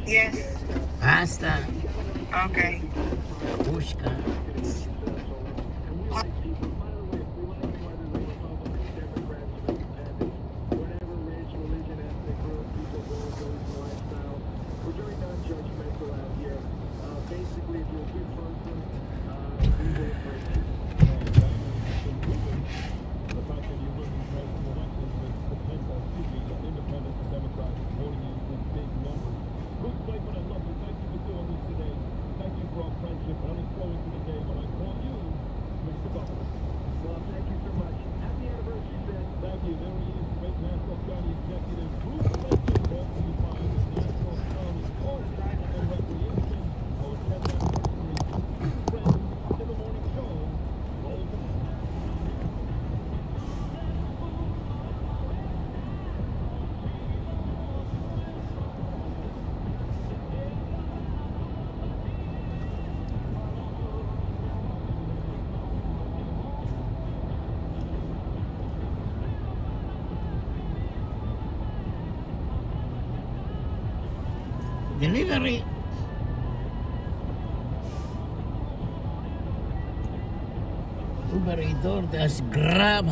Yes. Basta. Okay. Pushka. Delivery. Uber y DoorDash, Grab.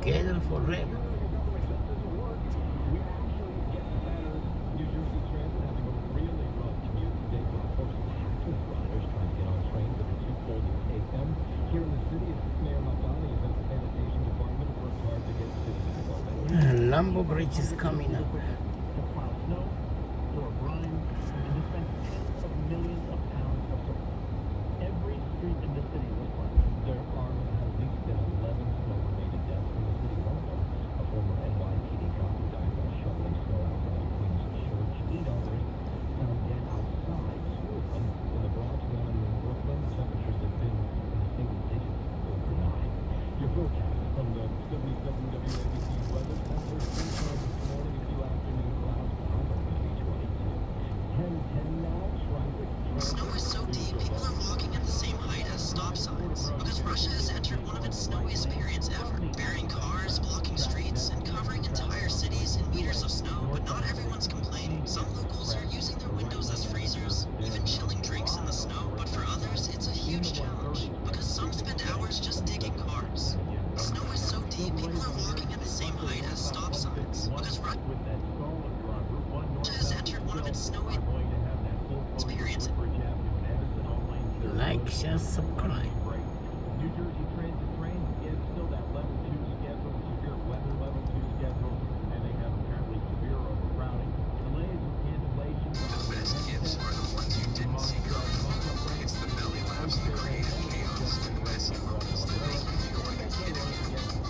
Together forever. Lambo Bridge is coming up. Snow is so deep, people are walking at the same height as stop signs, because Russia has entered one of its snowiest periods ever, burying cars, blocking streets, and covering entire cities in meters of snow, but not everyone's Like, share, subscribe. New Jersey Transit trains, again, still that level 2 schedule, severe weather level 2 schedule, and they have apparently severe overcrowding. Delays and cancellations. The best gifts are the ones you didn't see coming. It's the belly laughs that created chaos and messy moments that make you feel like a kid again.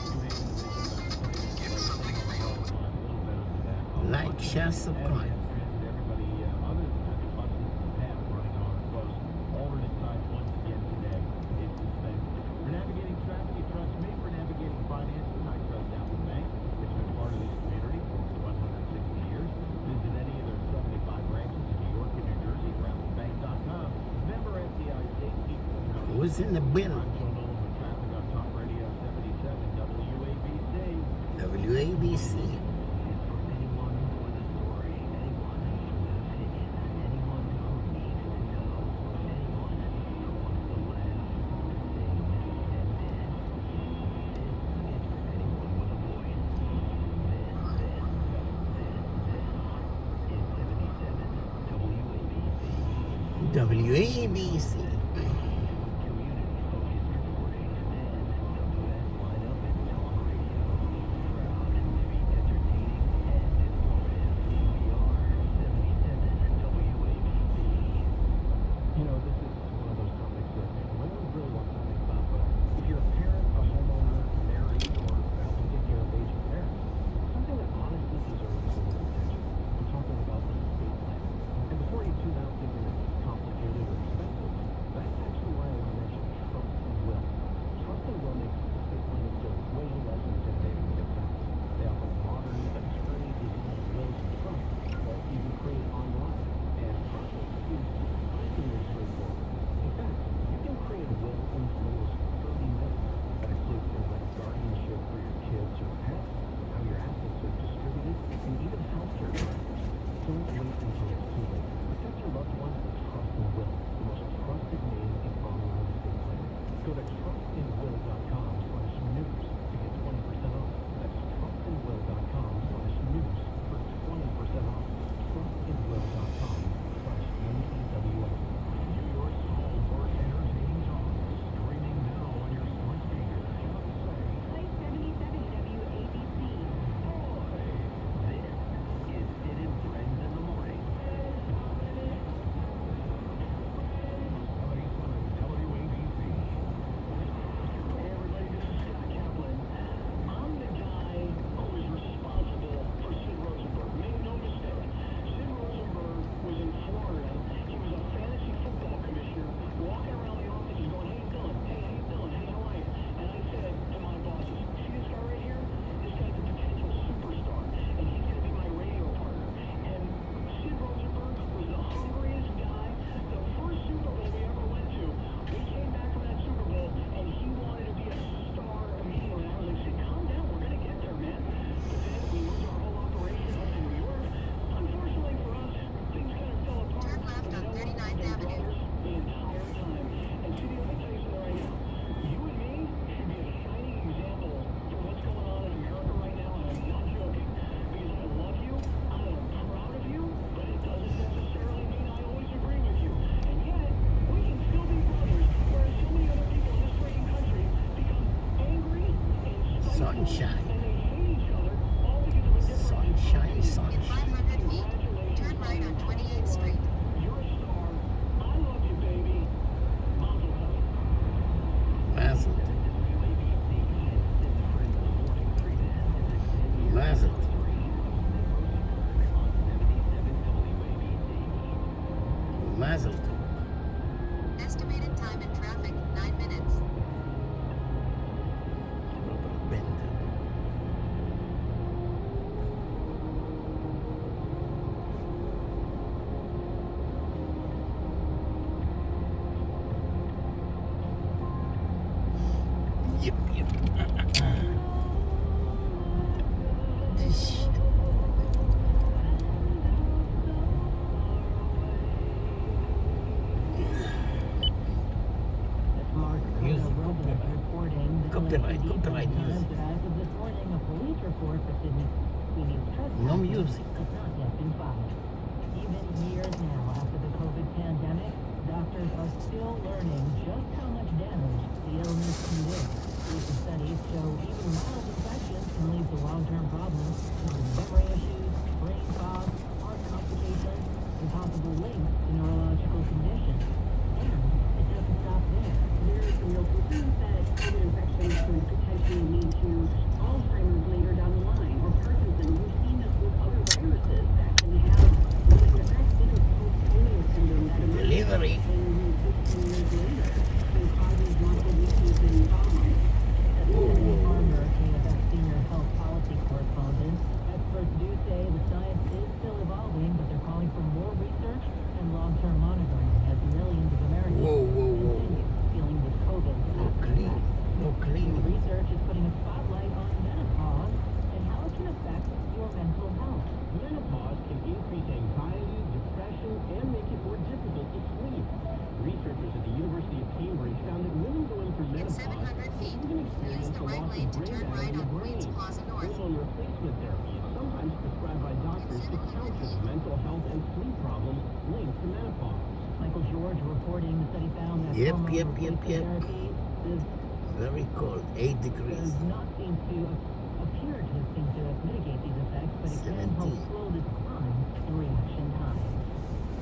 Give something real. Like, share, subscribe. Everybody, other than that, the buses have running on close. Alternate side once again today is suspended. For navigating traffic, you trust me. For navigating finances, I trust Apple Bank. It's been part of this community for 160 years. Visit any of their 75 branches in New York and New Jersey or applebank.com. Member FDIC, equal housing. Who's in the building? I'm Joe Nolan with traffic on Talk Radio 77 WABC. WABC. WABC. You know, this is one of those topics that no one really wants to think about, but if you're a parent, a homeowner, married, or helping take care of aging parents, something that honestly deserves a little attention. I'm talking about the estate plan. And before you tune out thinking it's complicated or expensive, that's actually why I want to mention Trust and Will. Trust and Will makes estate planning feel way less intimidating than it sounds. They offer modern, attorney-designed wills and trusts that you can create online, and the process is surprisingly straightforward. In fact, you can create a will in as little as 30 minutes. That includes things like guardianship for your kids or pets, how your assets are distributed, and even healthcare benefits. Don't wait until it's too late. Protect your loved ones with Trust and Will, the most trusted name in online estate planning. Go to trustandwill.com/news to get 20% off. That's trustandwill.com/news for 20% off. trustandwill.com/NEWS. New York's home for entertaining talk. Streaming now on your smart speaker. Just say, Play 77 WABC. boy, this is Sid and Friends in the Morning. 77 WABC. Hey everybody, this is Scott Kaplan. I'm the guy who is responsible for Sid Rosenberg. Make no mistake, Sid Rosenberg was in Florida. He was a fantasy football commissioner walking around the offices going, "Hey Dylan, hey, how you doing? Hey, how are you?" And I said to my bosses, "See this guy right here? This guy's a potential superstar, and he's going to be my radio partner." And Sid Rosenberg was the hungriest guy. The first Super Bowl we ever went to, we came back from that Super Bowl, and he wanted to be a star immediately. I was like, "Sid, calm down. We're going to get there, man." But then we moved our whole operation up to New York. Unfortunately for us, things kind of fell apart. Turn left But on you know what? 39th We've been Avenue. brothers the entire time. And Sid, let me tell you something right now. You and me should be a shining example for what's going on in America right now, and I'm not joking. Because I love you, I am proud of you, but it doesn't necessarily mean I always agree with you. And yet, we can still be brothers, whereas so many other people in this freaking country become angry and spiteful, Sunshine. and they hate each other all because of a difference in Sunshine, opinion. sunshine. In 500 feet, turn right on 28th Street. You're a star. I love you, baby. Mazel tov. Mazel. Mazel. Mazel. Estimated time in traffic, 9 minutes. Rubber bender. Yep, yep. This music. Copyright music. As of this morning, a police report for Sydney trespassing No music. has not yet been filed. Even years now after the COVID pandemic, doctors doctors are still learning just how much damage the illness can do. Recent studies show even mild infections can lead to long-term problems, including memory issues, brain fog, heart complications, and possible links to neurological conditions. And it doesn't stop there. There are some real concerns that COVID infections could potentially lead to Alzheimer's later down the line, or Parkinson's. We've seen this with other viruses that can have lingering effects. Think of post-polio syndrome that emerges Delivery. 10, 15 years later and causes muscle weakness and trauma. Senator Farmer, KFF senior health policy correspondent, experts do say the science is still evolving, but they're calling for more research and long-term monitoring as millions of Americans continue dealing with COVID. No clean. No New clean. research is putting a spotlight on menopause and how it can affect your mental health. Menopause can increase anxiety, depression, and make it more difficult to sleep. Researchers at the University of Cambridge found that women going through In menopause 700 feet, even use experience the a right loss lane of to brain turn matter right in the on brain. Queens Plaza North. Hormone replacement therapy is sometimes prescribed by doctors to counter mental health and sleep problems linked to menopause. Michael George reporting the study found that Yep, hormone yep, replacement yep. therapy is Very cold. 8 degrees. does not seem to appear to seem to mitigate these effects, but it can help 17. slow the decline in reaction time.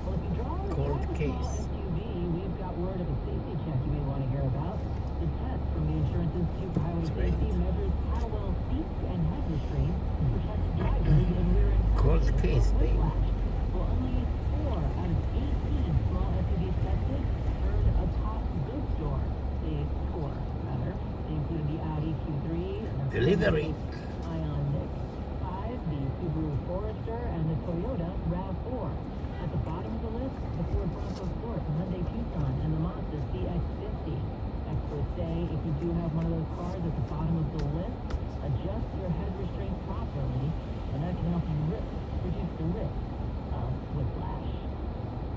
Well, if you drive a Cold small case. SUV, we've got word of a safety check you may want to hear about. The test from the Insurance Institute for Highway That's right. Safety measures how well seats and head restraints protect drivers in rear end Cold collisions case, from babe. whiplash. Well, only 4 out of 18 small SUVs tested earned a top good score. They score, rather. They included the Audi Q3, the Delivery. Ioniq 5, the Subaru Forester, and the Toyota RAV4. At the bottom of the list, the Ford Bronco Sport, the Hyundai Tucson, and the Mazda CX-50. Experts say if you do have one of those cars at the bottom of the list, adjust your head restraint properly, and that can help you reduce the risk of whiplash.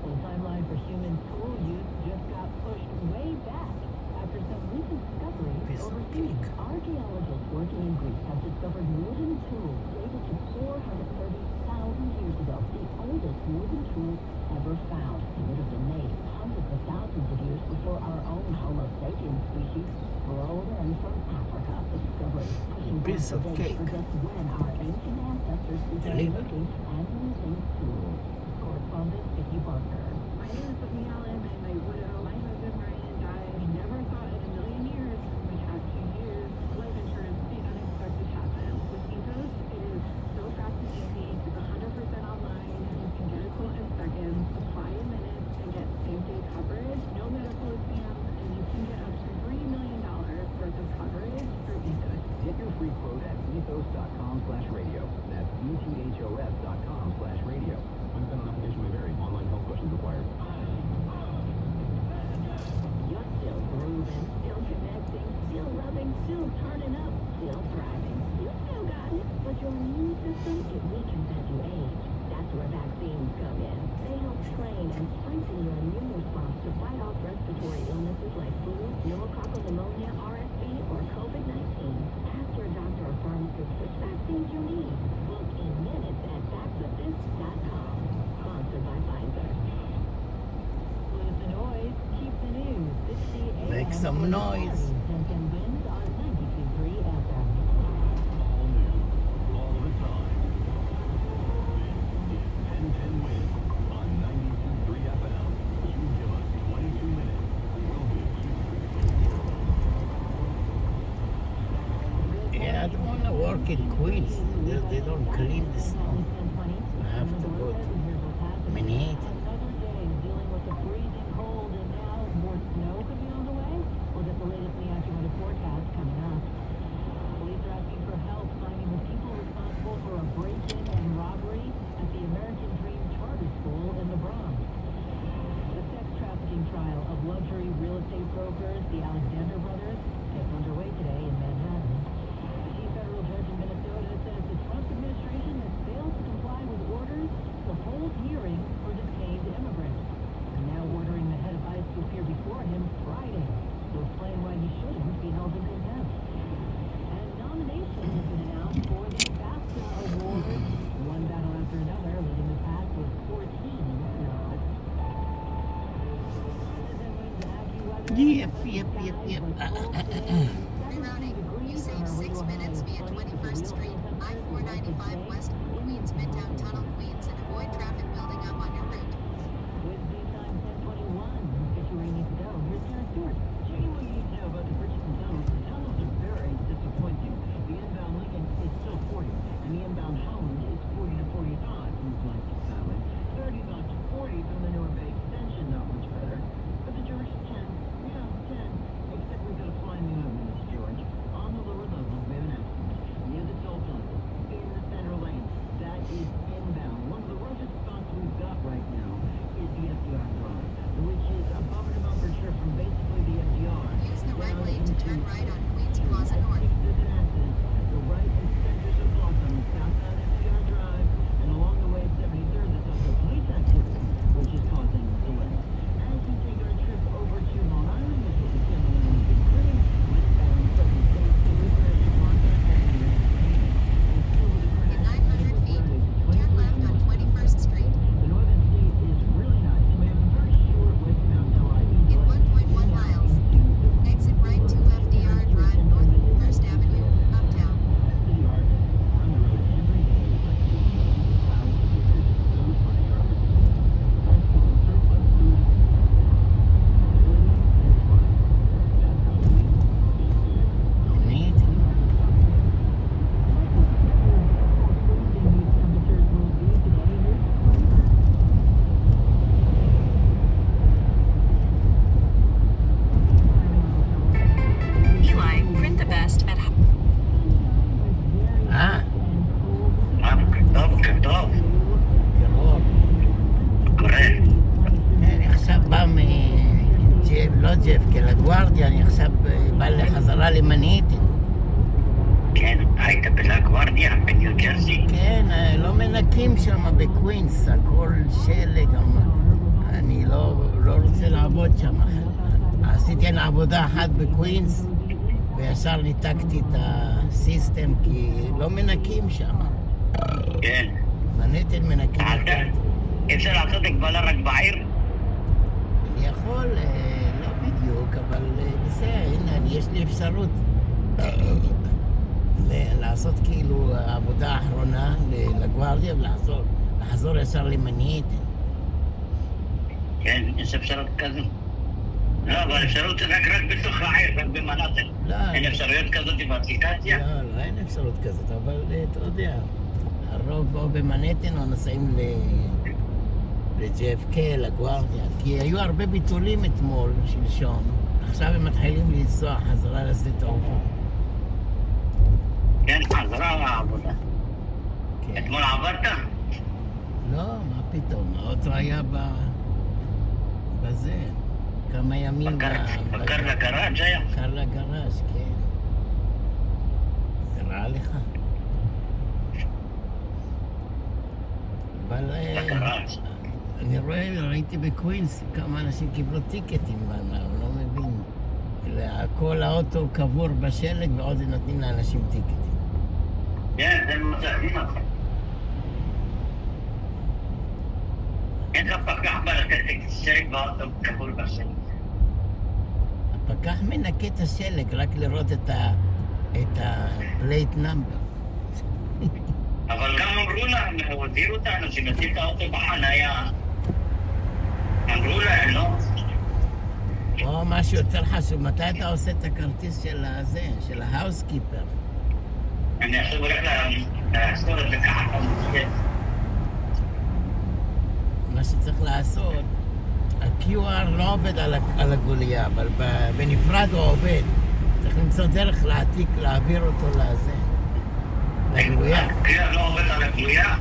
Well, the timeline for human tool use just got pushed way back after some recent discoveries Piece of overseas. cake. Archaeologists working in Greece have discovered wooden tools dated to 430,000 years ago, the oldest wooden tools ever found. They would have been made hundreds of thousands of years before our own Homo sapiens species rolled in from Africa. The discovery pushing back Piece the of date cake. for just when our ancient ancestors began Delivered. making and using tools. Correspondent Vicky Barker. My name is Sophie Allen. I'm a widow. My husband Ryan died. I never thought in a million years we would have 2 years life insurance. The unexpected happened. With Ethos, it is so fast and easy. It's 100% online. You can get a quote in seconds, apply in minutes, and get same-day coverage. No medical exams, and you can get up to $3 million worth of coverage through Ethos. Get your free quote at ethos.com/radio. That's ethos.com/radio. Unfunded application may vary. Online health questions required. You're still grooving, still connecting, still loving, still turning up, still thriving. You still got it, but your immune system, it weakens as you age. That's where vaccines come in. They help train and strengthen your immune response to fight off respiratory illnesses like flu, pneumococcal pneumonia, RSV, or COVID-19. Ask your doctor or pharmacist which vaccines you need. Book in minutes at vaxathis.com. Sponsored by Pfizer. Lose the noise, keep the news. 60 AM. Make some noise. 10 wins on 92.3 FM. All new, all the time. This is 10 Wins on 92.3 FM. You give us 22 minutes, we'll give you. Yeah, I don't want to work in Queens. They don't clean the snow. I have to go to Manhattan. Another day dealing with the freezing cold, and now more snow could be on the way. We'll get the latest in the AccuWeather forecast coming up. Police are asking for help finding the people responsible for a break-in and robbery at the American Dream Charter School in the Bronx. The sex trafficking trial of luxury real estate brokers, the Alexander brothers, gets underway today in Manhattan. The chief federal judge in Minnesota says the Trump administration has failed Yep. Rerouting. You save 6 minutes via 21st Street, I-495 West, Queens Midtown Tunnel, Queens, and avoid traffic building up on your route. With due time 10:21, get you where you need to go. Here's Karen Stewart. Show you what you need to know about the bridges and tunnels. The tunnels are very disappointing. The inbound Lincoln is still 40, and the inbound Holland is 40 to 45 from the Atlantic Valley. 30 knots to 40 from the Newark Bay Extension, not much better. But the George 10, yeah, 10. Except we've got a flying new movement, George. On the lower level, we have an accident near the toll plaza in the center lane. That is inbound. One of the roughest spots we've got right now is the FDR Drive, which is a bumper to bumper trip from basically the FDR. Use the right down lane to turn into right on Queens Plaza North. the right is centers of loss on the southbound FDR Drive, and along the way at 73rd, there's also police activity, which is causing delays. As we take our trip over to Long Island, which will begin on the Big Creek, westbound 7th State, to Woodbridge, Market Avenue, and still with the In 900 feet, turn left on 21st Street. the northern state is really nice. We have a very short westbound LIE. In 1.1 miles, exit right to FDR Drive north of 1st Avenue, uptown. Eli, print the best at טוב. אני עכשיו בא לא ג'פקה, לגוארדיה, אני עכשיו בא לחזרה למנהיטן. כן, היית בלגוארדיה, בניו ג'רזי. כן, לא מנקים שם בקווינס, הכל שלג. אני לא רוצה לעבוד שם. עשיתי עבודה אחת בקווינס, וישר ניתקתי את הסיסטם, כי לא מנקים שם. כן. מנהטן מנקים. אפשר לעשות הגבלה רק בעיר? אני יכול, לא בדיוק, אבל בסדר, הנה, יש לי אפשרות לעשות כאילו עבודה האחרונה לגוארדיה ולחזור ישר למנהטן. כן, יש אפשרות כזו. לא, אבל אפשרות רק בתוך העיר, רק במנהטן. אין אפשרויות כזאת באפליקציה? לא, אין אפשרות כזאת, אבל אתה יודע, הרוב או במנהטן או נסעים ל-JFK, לגוארדיה, כי היו הרבה ביטולים אתמול, שלשום. עכשיו הם מתחילים לנסוע חזרה לשדה תעופה. כן, חזרה לעבודה. אתמול עברת? לא, מה פתאום, האוטו היה בזה, כמה ימים. בקר לגראז' היה? בקר לגראז', כן. זה רע לך. אבל אני ראיתי בקווינס כמה אנשים קיבלו טיקטים, אני לא מבין. כל האוטו קבור בשלג ועוד נותנים לאנשים טיקטים. כן, זה מצבים לך. אין לך פקח בלתת שלג באוטו קבור בשלג. הפקח מנקה את השלג רק לראות את ה-plate number. אבל גם אמרו להם, הודיעו אותנו שנותנים את האוטו בחניה. אמרו להם, לא? או משהו יותר חשוב, מתי אתה עושה את הכרטיס של ההאוסקיפר? אני עכשיו הולך לעשות את זה ככה. מה שצריך לעשות, ה-QR לא עובד על הגוליה, אבל בנפרד הוא עובד. צריך למצוא דרך להעביר אותו לזה. לגלויה. הקריאה לא עובד על הגלויה?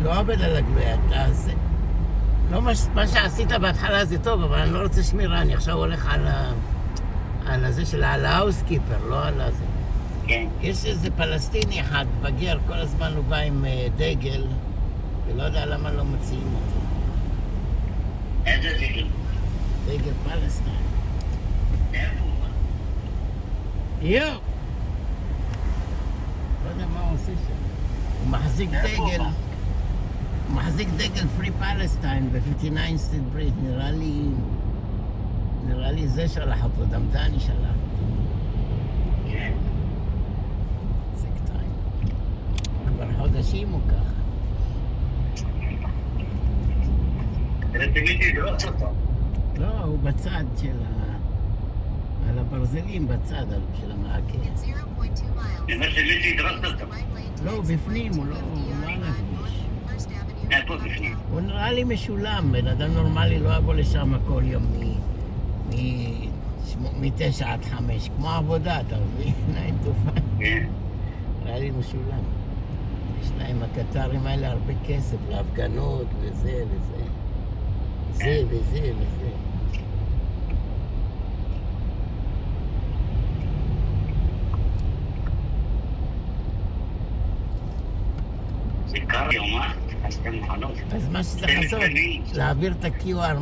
לא עובד על הגלויה, תעשה. לא מה שעשית בהתחלה זה טוב, אבל אני לא רוצה שמירה, אני עכשיו הולך על הזה של ההאוסקיפר, לא על הזה. כן. יש איזה פלסטיני אחד, בגר, כל הזמן הוא בא עם דגל, ולא יודע למה לא מציעים אותו. איזה דגל? דגל פלסטין. איפה הוא? יו! לא יודע מה הוא עושה שם. הוא מחזיק דגל פרי פלסטיין ב-59 סטריט בריט, נראה לי נראה לי זה שלח אותו, דמדני שלח אותו. כן. זה קטעים. כבר חודשים הוא ככה. רציתי לדרוס אותו. לא, הוא בצד של על הברזלים בצד של המעקה. In 0.2 miles. אני אומר שלי לדרוס אותו. לא, הוא בפנים, הוא לא על הכביש. First Avenue. איפה בפנים? הוא נראה לי משולם, בן אדם נורמלי לא יבוא לשם כל יום מ-9 עד 5, כמו עבודה, אתה מבין? 9 to 5. כן. נראה לי משולם. יש להם הקטרים האלה הרבה כסף להפגנות, לזה, לזה. זה וזה וזה. זה קר יום, אז אתם מוכנות. אז מה שצריך לעשות, להעביר את ה-QR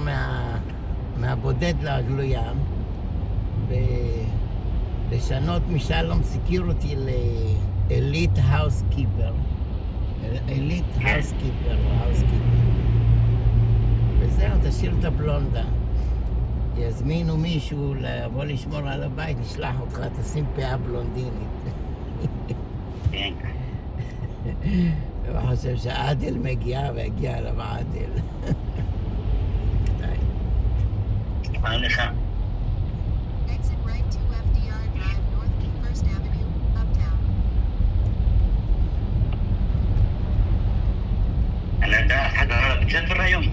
מהבודד לגלויה ולשנות משלום סקיוריטי לאליט האוסקיפר. אליט האוסקיפר או האוסקיפר. וזהו, תשאיר את הבלונדה. יזמינו מישהו לבוא לשמור על הבית, נשלח אותך, תשים פאה בלונדינית. כן. הוא חושב שעדל מגיע והגיע אליו עדל. תודה לך. Exit right 2 FDR Drive north to First Avenue, uptown. אני יודע, חזרה לבית ספר היום.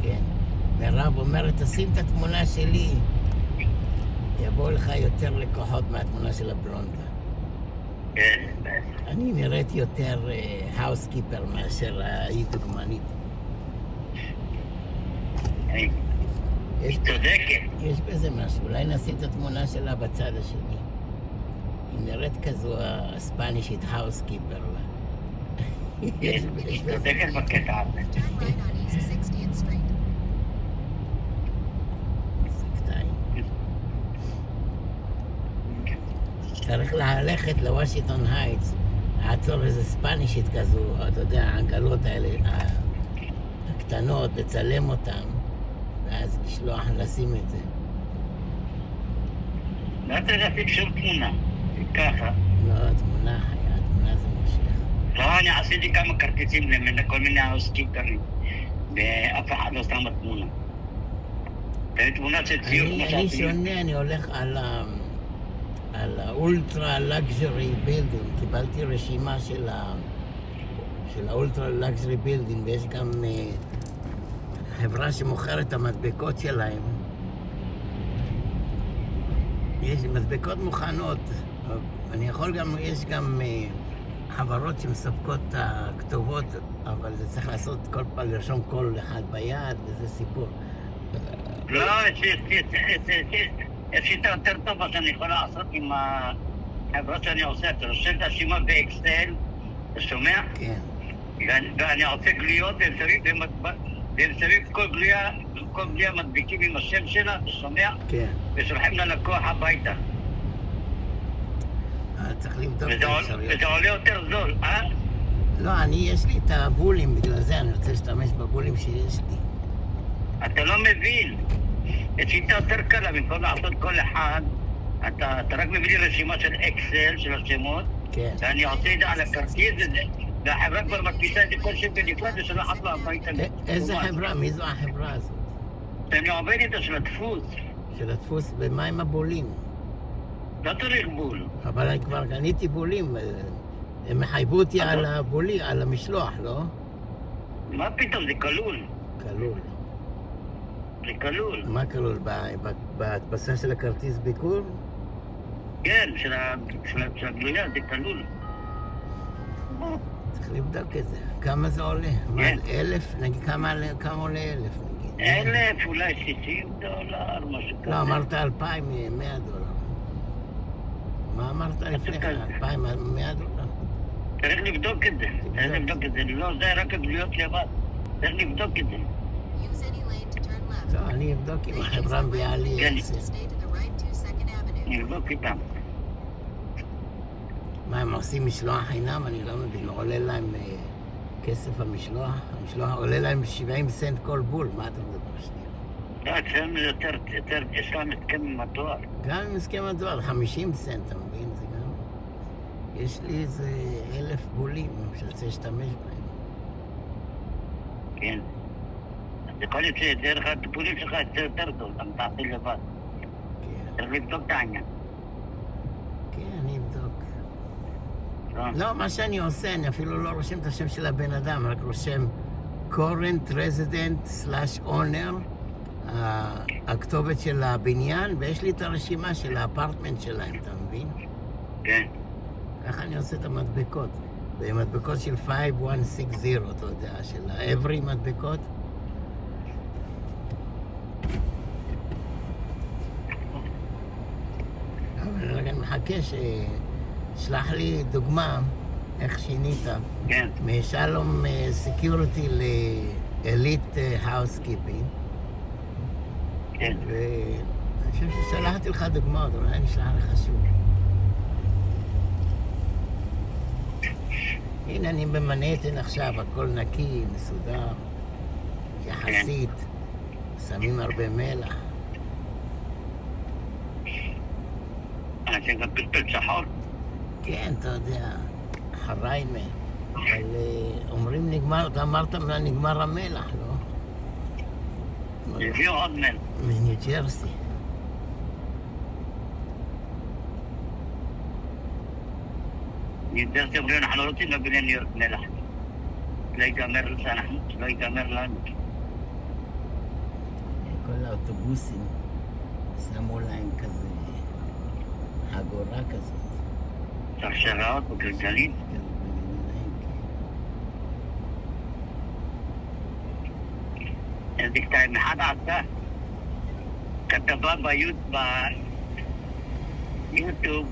כן. מירב אומרת, תשים את התמונה שלי. יבואו לך יותר לקוחות מהתמונה של הבלונדה. כן, בטח. אני נראית יותר האוסקיפר מאשר היא דוגמנית. היא צודקת. יש בזה משהו, אולי נשים את התמונה שלה בצד השני. היא נראית כזו הספנישית האוסקיפר. היא צודקת בקטע הזה. Turn right on East 60th Street. צריך ללכת לוושינגטון הייטס, לעצור איזה ספנישית כזו, אתה יודע, העגלות האלה, הקטנות, לצלם אותן, ואז לשלוח, לשים את זה. לא צריך להפיק שום תמונה. ככה. לא, תמונה חיה, תמונה זה מושך. לא, אני עשיתי כמה כרטיסים לכל מיני האוסקיפרים, ואף אחד לא שם תמונה. זה תמונה של ציור כמו אני שעשיתי. שונה, אני הולך על האולטרה לגז'רי בילדינג, קיבלתי רשימה של האולטרה לגז'רי בילדינג, ויש גם חברה שמוכרת את המדבקות שלהם. יש מדבקות מוכנות, אני יכול גם, יש גם חברות שמספקות את הכתובות, אבל זה צריך לעשות כל פעם, לרשום כל אחד ביד, וזה סיפור. לא, יש שיטה יותר טובה שאני יכול לעשות עם החברות שאני עושה. אתה רושם את הרשימה באקסל, אתה שומע? כן. ואני עושה גלויות, והם שמים כל גלויה מדביקים עם השם שלה, אתה שומע? כן. ושולחים ללקוח הביתה. צריך לבדוק את האפשרויות. וזה עולה יותר זול, אה? לא, יש לי את הבולים, בגלל זה אני רוצה להשתמש בבולים שיש לי. אתה לא מבין. יש שיטה יותר קלה, במקום לעשות כל אחד, אתה רק מביא לי רשימה של אקסל, של השמות, כן. ואני עושה את זה על הכרטיס, והחברה כבר מדפיסה את זה כל שם בנפרד ושולחת לו הביתה. איזה חברה? מי זו החברה הזאת? אני עובד איתה של הדפוס. של הדפוס, ומה עם הבולים? לא צריך בול. אבל אני כבר קניתי בולים. הם מחייבו אותי על הבולי, על המשלוח, לא? מה פתאום? זה כלול. כלול. זה כלול. מה כלול? בהדפסה של הכרטיס ביקור? כן, של הגלויה, זה כלול. צריך לבדוק את זה. כמה זה עולה? מה, 1,000? נגיד, כמה עולה 1,000 נגיד? 1,000, אולי $60, משהו כזה. לא, אמרת 2,100 דולר. מה אמרת לפני כן? 2,100 דולר? צריך לבדוק את זה. צריך לבדוק את זה. לא, זה רק הגלויות לבד. צריך לבדוק את זה. Use any lane to turn left. טוב, אני אבדוק עם החברה מביאה לי כן. To stay to the right 2 Second Avenue. נבדוק איתם. מה, הם עושים משלוח חינם? אני לא מבין. עולה להם כסף המשלוח? המשלוח עולה להם 70 סנט כל בול. מה אתה מדבר שנייה? לא, אצלנו יותר, יש להם הסכם עם הדואר. גם עם הסכם הדואר, 50 סנט, אתה מבין? זה גם... יש לי איזה 1,000 בולים שרוצה להשתמש בהם. כן. אז יכול להיות שדרך הטיפולים שלך יצא יותר טוב, אתה מתעשיל לבד. כן, צריך לבדוק את העניין. כן, אני אבדוק. לא? לא, מה שאני עושה, אני אפילו לא רושם את השם של הבן אדם, רק רושם current resident/owner, הכתובת של הבניין, ויש לי את הרשימה של האפרטמנט שלהם, אתה מבין? כן. ככה אני עושה את המדבקות. זה מדבקות של 5160, אתה יודע, של האברי מדבקות. אבל רגע, אני מחכה ששלח לי דוגמה איך שינית. כן. משלום סקיוריטי לאליט האוסקיפינג. כן. ואני חושב ששלחתי לך דוגמאות, אולי אני אשלח לך שוב. הנה אני במנהטן עכשיו, הכל נקי, מסודר, יחסית, שמים הרבה מלח. אנשים גם פלפל שחור. כן, אתה יודע, חריימה. אבל אומרים נגמר, אתה אמרת נגמר המלח, לא? הביאו עוד מלח. מניו ג'רסי. יותר שאומרים, אנחנו לא רוצים להביא לניו יורק מלח. לא ייגמר לנו. כל האוטובוסים שמו להם כזה חגורה כזאת. שרשראות וגלגלים. איזה קטעים, אחד עשה כתבה ביוטיוב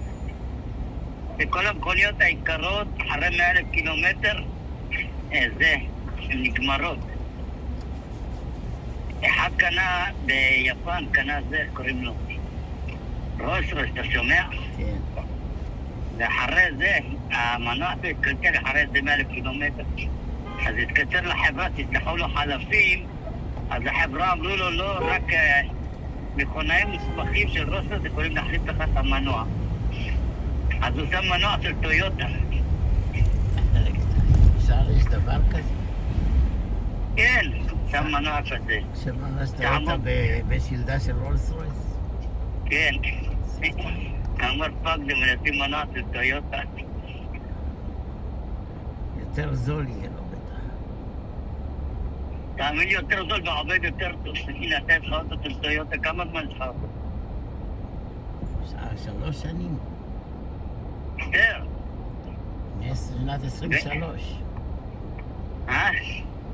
שכל המכוניות העיקרות אחרי 100,000 קילומטר זה, הן נגמרות. אחד קנה ביפן, קנה זה, קוראים לו רויס, אתה שומע? כן. ואחרי זה, המנוע זה התקצר אחרי זה 100,000 קילומטר. אז התקצר לחברה, תשלחו לו חלפים, אז החברה אמרו לו לא, רק מכונאים מוסמכים של רוסטרס יכולים להחליף לך את המנוע. אז הוא שם מנוע של טויוטה. אפשר יש דבר כזה? כן, שם מנוע כזה. שמנוע של טויוטה בשלדה של רולס רויס? כן. אמר פאק זה מנסים מנוע של טויוטה. יותר זול יהיה לו בטח. תאמין לי יותר זול ועובד יותר טוב. הנה, אתה יש לך אוטו של טויוטה, כמה זמן יש לך אוטו? 3 שנים. יותר. משנת 23.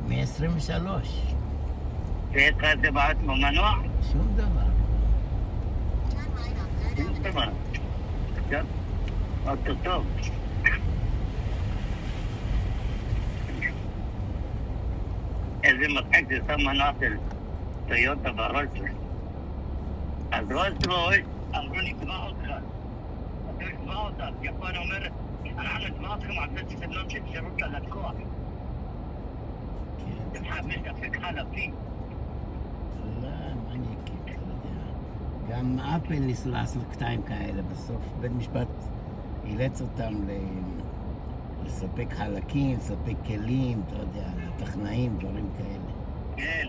מ-23. ויש לך איזה בעיות במנוע? שום דבר. Turn right on 3rd שום Avenue. דבר. טוב, אוטו טוב. איזה מצחיק זה שם מנוע של טויוטה ברולס-רויס. אז רולס-רויס אמרו נקבע אותך. אתה נקבע אותה. יפן אומרת, אנחנו נקבע אתכם על זה שאתם לא נותנים שירות ללקוח. כן. יש דפק חלפים. לא, מה אני אגיד, אתה יודע. גם אפל ניסו לעשות קטעים כאלה בסוף. בית משפט אילץ אותם לספק חלקים, לספק כלים, אתה יודע, טכנאים, דברים כאלה. כן.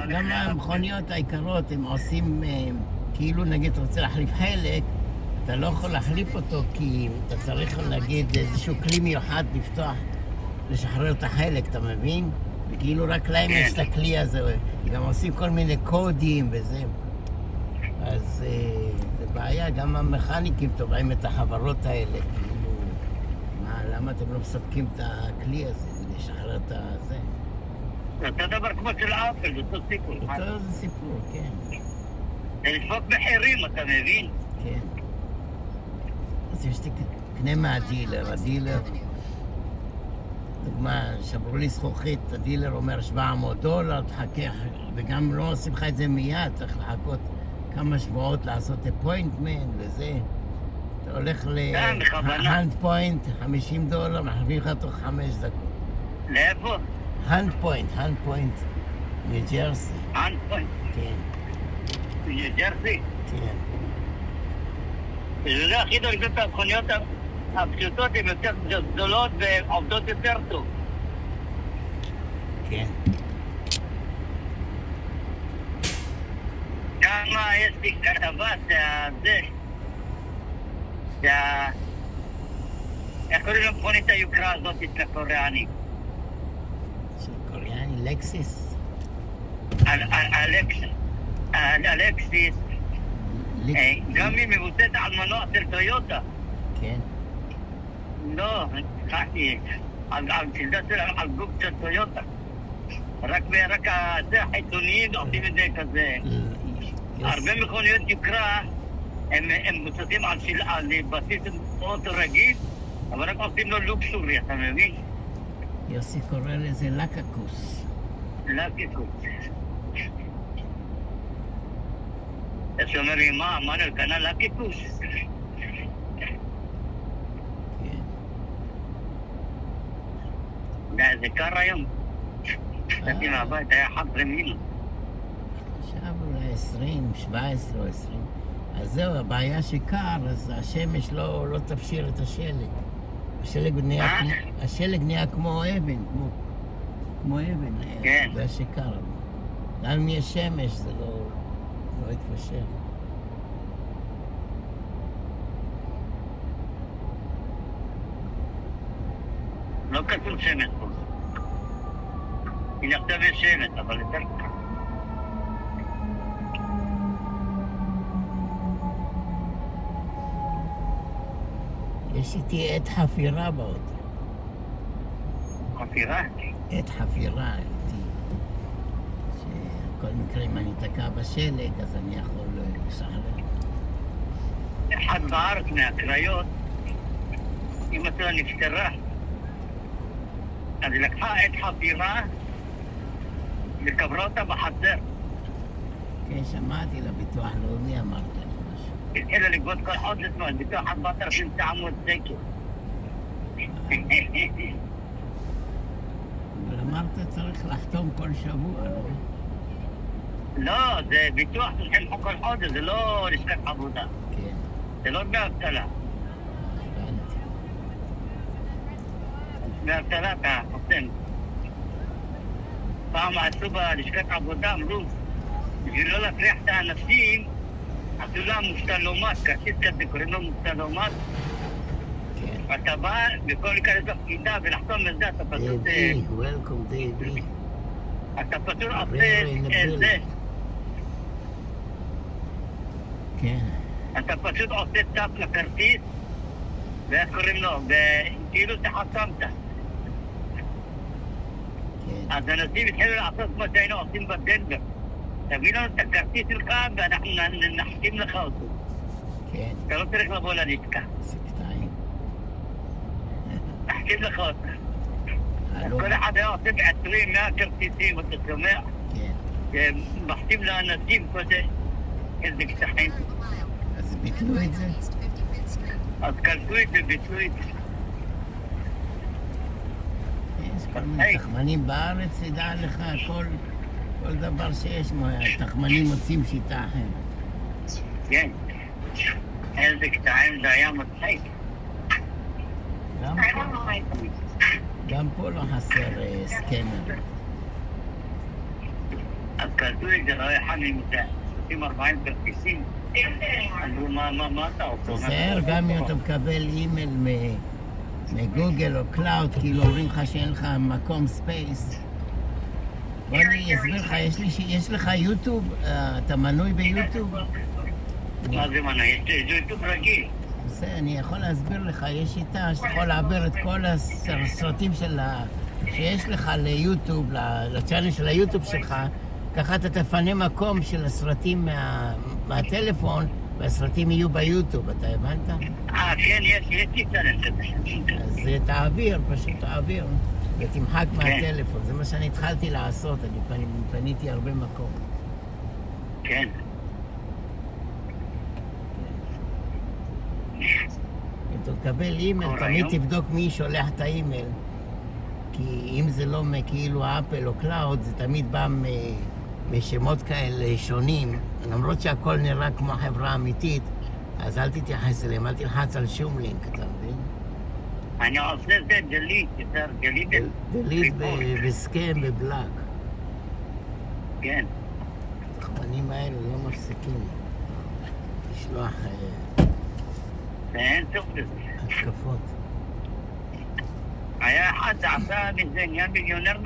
גם המכוניות העיקרות, הם עושים, כאילו נגיד אתה רוצה להחליף חלק, אתה לא יכול להחליף אותו כי אתה צריך נגיד איזשהו כלי מיוחד לפתוח, לשחרר את החלק, אתה מבין? וכאילו רק להם יש את הכלי הזה, גם עושים כל מיני קודים וזה. אז זה בעיה, גם המכניקים תובעים את החברות האלה, כאילו, למה אתם לא מספקים את הכלי הזה, לשחרר את זה? זה אותו דבר כמו של אפל, זה אותו סיפור. אותו זה סיפור, כן. זה לדפוק מחירים, אתה מבין? כן. אז יש תקנה מהדילר, הדילר, דוגמה, שברו לי זכוכית, הדילר אומר $700, תחכה, וגם לא עושים לך את זה מיד, צריך לחכות כמה שבועות לעשות אפוינטמנט וזה. אתה הולך להנד פוינט, $50, מחליפים לך תוך 5 דקות. לאיפה? הנד פוינט, ניו ג'רסי. אנטון, כן, ניו ג'רסי. כן. זה הכי דורגות המכוניות הפשוטות, הן יותר גדולות ועובדות יותר טוב. כן. כמה יש לי כתבה, איך קוראים למכונית היוקרה הזאת של הקוריאני? של קוריאני, לקסיס. אלקסיס, גם היא מבוססת על מנוע של טויוטה. כן. לא, חכי, על גוף של טויוטה. רק החיצוניים עושים את זה כזה. הרבה מכוניות יוקרה הם מבוססים על בסיס אוטו רגיל, אבל רק עושים לו לוקסורי, אתה מבין? יוסי קורא לזה לקקוס. לקקוס. איך שאומר לי, מה נלקנה לקקוס? כן. זה קר היום. יצאתי מהבית, היה 11 מינוס. עכשיו אולי 20, 17 או 20. אז זהו, הבעיה שקר, אז השמש לא תפשיר את השלג. השלג נהיה כמו אבן, כמו אבן. כן. בגלל שקר. גם אם יש שמש, זה לא יתפשר. לא כתוב שמש פה. הנה עכשיו יש שמש, אבל יותר קר. יש איתי עת חפירה באוטו. חפירה? עת חפירה איתי. שכל מקרה אם אני תקע בשלג, אז אני יכול לשחרר. אחד בארץ מהקריות, אמא שלה נפטרה. אז היא לקחה עת חפירה וקברה אותה בחצר. כן, שמעתי לביטוח לאומי, אמרת לי משהו. התחילה לגבות כל חודש מאוד, ביטוח 4,900 שקל. אבל אמרת צריך לחתום כל שבוע, לא? לא, זה ביטוח שלכם כל חודש, זה לא לשכת עבודה. כן. זה לא דמי אבטלה. הבנתי. דמי אבטלה אתה חוסם. פעם עשו בלשכת עבודה, אמרו, בשביל לא להפריח את האנשים, עשו לה מושתלומט, כרטיס כזה, קוראים לו מושתלומט. כן. אתה בא וכל להיכנס לפקידה ולחתום לזה, אתה פשוט... דייבי, וולקום דייבי. אתה פשוט עושה את זה. כן. אתה פשוט עושה טאפ לכרטיס, ואיך קוראים לו, וכאילו שחתמת. כן. אז אנשים התחילו לעשות מה שהיינו עושים בדנבר. תביא לנו את הכרטיס שלך ואנחנו נחתים לך אותו. כן. אתה לא צריך לבוא ללשכה. זה קטעים. נחתים לך אותו. כל אחד היה עושה בעצמי 100 כרטיסים, אתה שומע? כן. מחתים לאנשים כל זה, איזה קטעים. אז ביטלו את זה? אז קלטו את זה, ביטלו את זה. יש כל מיני תחמנים בארץ, ידע לך, כל דבר שיש, תחמנים מוצאים שיטה אחרת. כן. איזה קטעים זה היה מצחיק. גם פה לא חסר סקנר. אז קלטו את זה, לא אחד עם 40 כרטיסים. אמרו, מה אתה עושה? תזהר, גם אם אתה מקבל אימייל מגוגל או קלאוד, כאילו אומרים לך שאין לך מקום ספייס. בוא אני אסביר לך, יש לך יוטיוב? אתה מנוי ביוטיוב? מה זה מנוי? יש יוטיוב רגיל. בסדר, אני יכול להסביר לך, יש שיטה שאתה יכול להעביר את כל הסרטים שיש לך ליוטיוב, לצ'אנל של היוטיוב שלך, ככה אתה תפנה מקום של הסרטים מהטלפון, והסרטים יהיו ביוטיוב, אתה הבנת? כן, יש לי צ'אנל כזה. אז תעביר, פשוט תעביר, ותמחק מהטלפון, זה מה שאני התחלתי לעשות, אני פניתי הרבה מקום. כן. אם אתה תקבל אימייל, תמיד תבדוק מי שולח את האימייל. כי אם זה לא כאילו אפל או קלאוד, זה תמיד בא משמות כאלה שונים, למרות שהכל נראה כמו חברה אמיתית, אז אל תתייחס אליהם, אל תלחץ על שום לינק, אתה מבין? אני עושה זה דליט, יותר דליט. דליט בסקם בבלאק. כן. התכמנים האלו לא מפסיקים לשלוח ואין סוף לזה. התקפות. היה אחד שעשה מזה נהיה מיליונר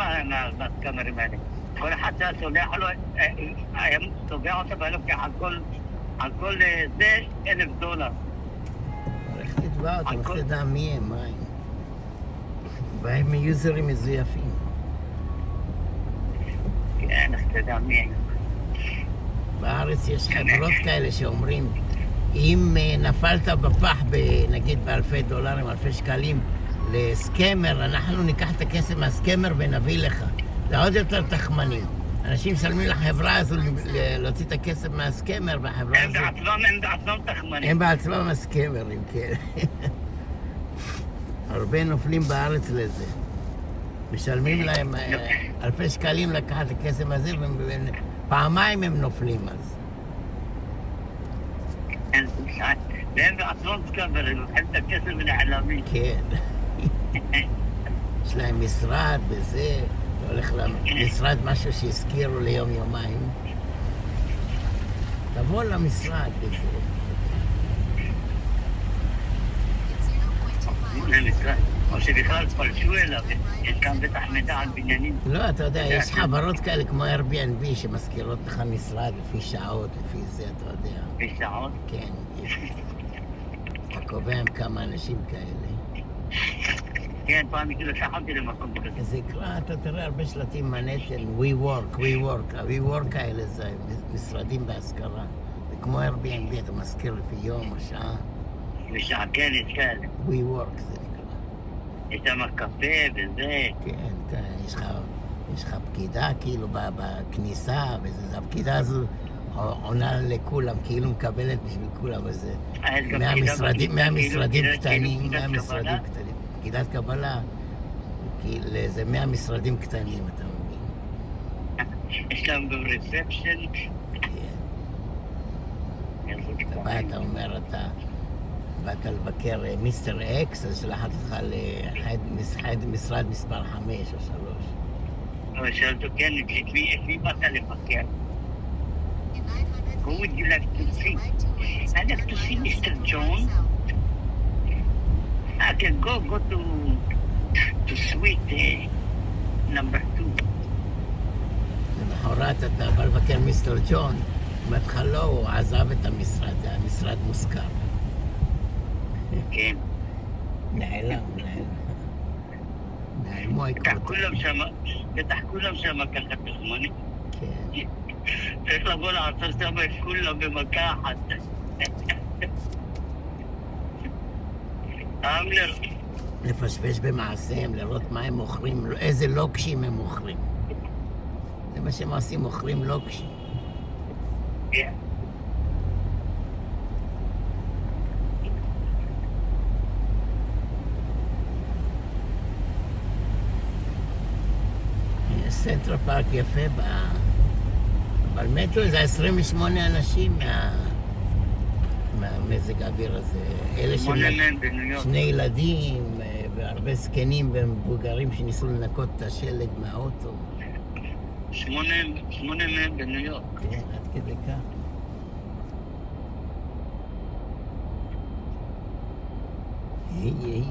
מהסקאמרים האלה. כל אחד שהיה סולח לו, היה סוגע אותו והיה לוקח על כל זה $1,000. איך תתבע אותם, איך תדע מי הם, מה הם? בהם מיוזרים מזויפים. כן, איך תדע מי הם. בארץ יש חברות כאלה שאומרים, אם נפלת בפח, נגיד באלפי דולרים, אלפי שקלים, לסקמר, אנחנו ניקח את הכסף מהסקמר ונביא לך. זה עוד יותר תחמנים. אנשים משלמים לחברה הזו להוציא את הכסף מהסקמר, והחברה הזו... הם בעצמם תחמנים. הם בעצמם הסקמרים, כן. הרבה נופלים בארץ לזה. משלמים להם אלפי שקלים לקחת את הכסף הזה, ופעמיים הם נופלים אז. והם בעצמם סקמרים, לוקחים את הכסף ונעלמים. כן. יש להם משרד וזה, הולך למשרד משהו שהזכירו ליום יומיים. תבוא למשרד וזה. או שבכלל פלשו אליו, יש כאן בטח מידע על בניינים. לא, אתה יודע, יש חברות כאלה כמו Airbnb שמזכירות לך משרד לפי שעות, לפי זה, אתה יודע. לפי שעות? כן, אתה קובע עם כמה אנשים כאלה. כן, פעם כאילו שחמתי למקום כזה. זה יקרה, אתה תראה הרבה שלטים מנהטן, we work האלה זה משרדים בהשכרה. זה כמו Airbnb, אתה מזכיר לפי יום או שעה. בשעה, כן, יש כאלה. we work זה נקרא. יש שם קפה וזה. כן, יש לך פקידה כאילו בכניסה, והפקידה הזו עונה לכולם, כאילו מקבלת בשביל כולם, וזה מהמשרדים קטנים, פקידת קבלה, זה 100 משרדים קטנים, אתה מבין? יש להם גם ריספשן. כן. אתה אומר, אתה באת לבקר מיסטר אקס, אז שלחת אותך למשרד מספר 5 או 3. אבל שאלת אותו, כן, את מי באת לבקר? Who would you like to see? I'd like to see Mr. John. I can go to suite number 2. למחרת אתה בא לבקר מיסטר ג'ון, אומרת לך לא, הוא עזב את המשרד, זה המשרד מוזכר. כן. נעלמו העקבות. בטח כולם שם ככה תחמונים. כן. צריך לבוא לעצור שם את כולם במכה אחת. אמלר. לפשפש במעשיהם, לראות מה הם מוכרים, איזה לוקשים הם מוכרים. זה מה שהם עושים, מוכרים לוקשים. כן. סנטרל פארק יפה אבל מתו איזה 28 אנשים מהמזג האוויר הזה. אלה שני ילדים והרבה זקנים ומבוגרים שניסו לנקות את השלג מהאוטו. 8 מהם בניו יורק. כן, עד כדי כך. היא.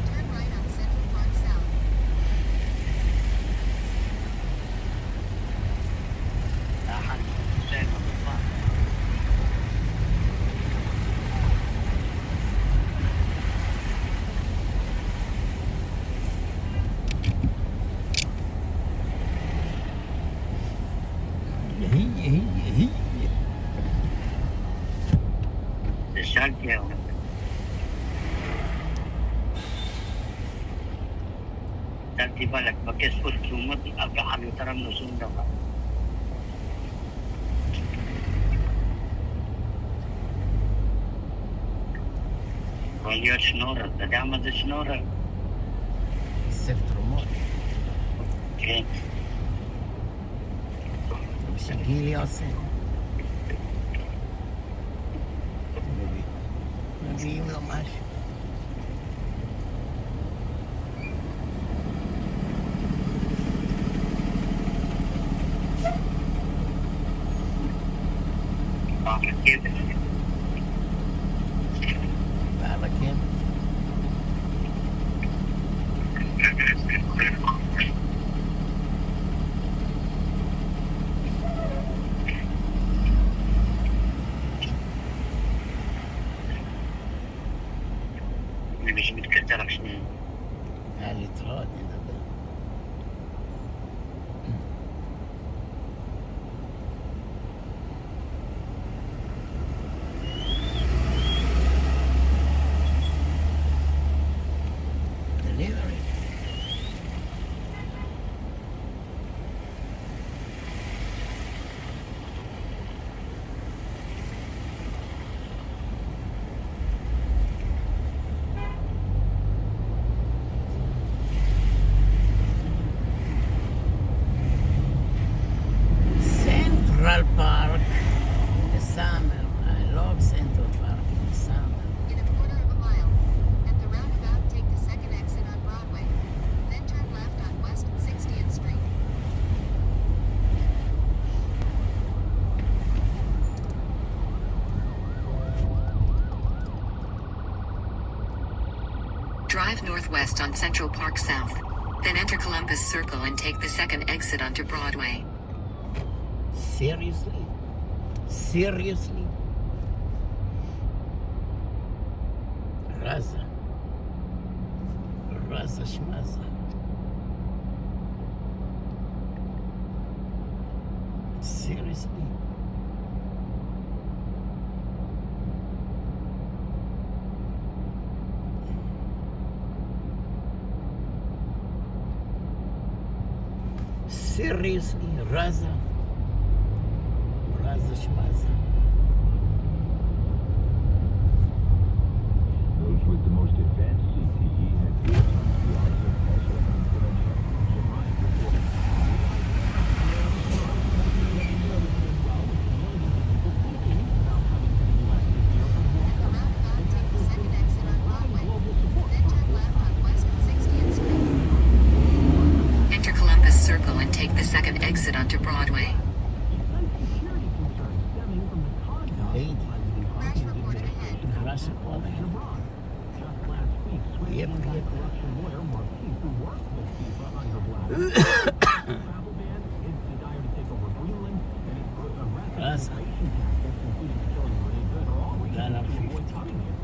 Turn right on Central Park South. יהי Dati balik, mag-escort sumot, abraham yung taram no sunda ka. Kung you're snorer, dadama the snorer. ספר מות. Okay. שגילי עושה. מביאים לו משהו. Bakit? בעלקים. אני מי שמתקצר רק שנייה. היה להתראות, נדבר. Delivery. Central Park in the summer. I love Central Park in the summer. In a quarter of a mile. At the roundabout, take the second exit on Broadway. Then turn left on West 60th Street. Drive northwest on Central Park South. Then enter Columbus Circle and take the second exit onto Broadway. Seriously? Seriously? Raza. Raza shmaza. Seriously? Seriously, Raza? Raza shmaza. Those with the most advanced CTE had real-time QRs and also had information. So Ryan reported. At the roundabout, take the second exit on Broadway. Then turn left on West 60th Street. Enter Columbus Circle and take the second exit onto Broadway. Security concerns stemming from the conduct Lady. by the Crash reported ahead. Crash reported ahead. Just last week, Swiss Yep, yep. anti-corruption lawyer Marquis, who worked with FIFA under Blatter, travel ban, its desire to take over Greenland, and its aggressive Raza. immigration tactics, including killing Renee Good, are all reasons to $1.50. avoid coming here.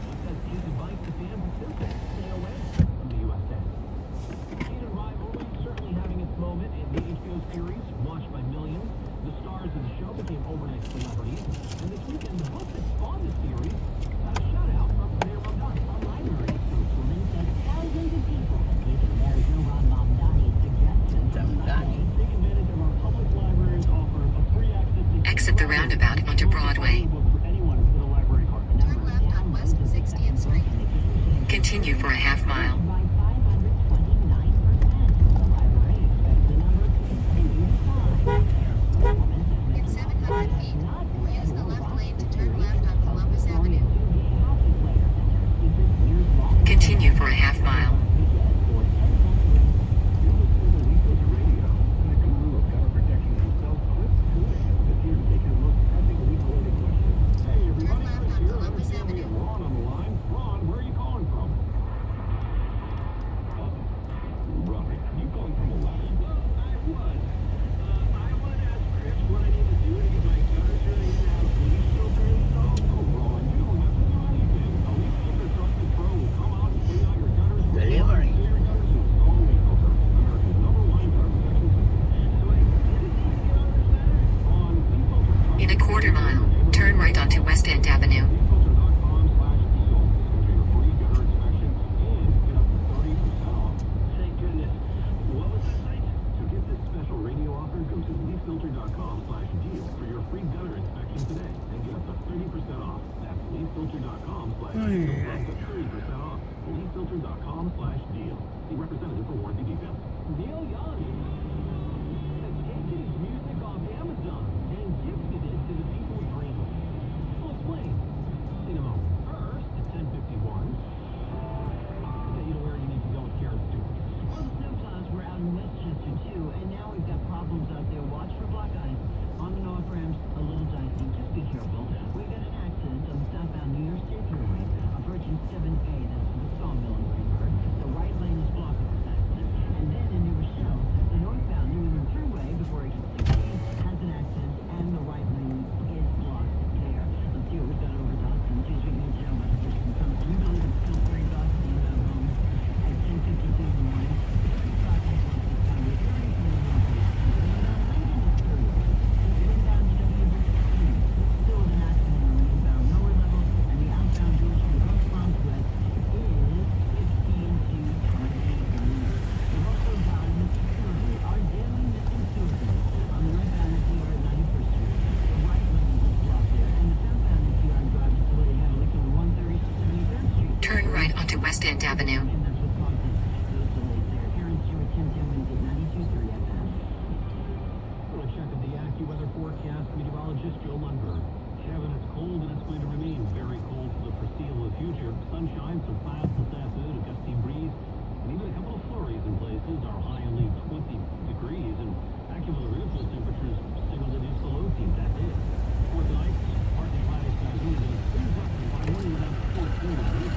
Just as his advice to fans is simple: stay away from the USA. Season rivalry certainly having its moment in the HBO series, watched by millions. The stars of the show became overnight celebrities, and this weekend, the book that spawned the series got a shout-out from Mayor Ramdani. A library spokeswoman said thousands of people have taken Mayor Zohran Mamdani's suggestion. Mamdani. Take advantage of our public libraries offer a free access to Exit the roundabout onto Broadway. books for anyone with a library card. Turn left on West 60th Street. Continue for a half mile. By 529%. The library expects the number to continue to climb. The woman said In 700 feet, use the left lane to turn left on Columbus Avenue. hockey player and her secret years-long Continue for a half mile. for 10 centuries. You're listening to Leafos Radio, and the guru of gun protection himself, Chris Cooley, is here to take your most pressing legal-related questions. Hey, everybody, left Chris on here. Columbus Understand we have Avenue. Ron on the line. Ron, where are you calling from? Right. You calling from Alaska? Well, I was. I want to ask Chris what I need to do to get my gutters ready to have leaf filter installed. Oh, Ron, you don't have to do anything. A leaf filter trusted pro will come out and clean out your gutters. Delivery. realtor.com/deal. See representative for warranty details. Neil Young has taken his music off Amazon and gifted it to the people of Greenland. We'll explain in a moment. First, at 10:51, I'll tell you to where you need to go with Karen Stewart. Well, the snowplows were out in Westchester too, and now we've got problems out there. Watch for black ice. On the north ramps, a little dicey. Just be careful. We've got an accident on the southbound New York State Thruway, approaching 7A. That's for the sawmill in Greenberg. The right lane is blocked for this accident. And then in New Rochelle, the northbound New England Thruway, before it gets 16, has an accident, and the right lane is blocked there. Let's see what we've got over Dawson. Just we need to know about the distance. We believe it's still 3 Dawson inbound home at 10:52 in the morning. Turn right onto West End Avenue. Check of the AccuWeather forecast, meteorologist Joe Lundberg. Kevin, it's cold and it's going to remain very cold for the foreseeable future. Sunshine, some clouds this afternoon, a gusty breeze, and even a couple of flurries in places. Our high only 20 degrees, and AccuWeather airfield temperatures single digits below teens. That's it. For tonight, partly cloudy skies only going to freeze up by morning around 14 degrees.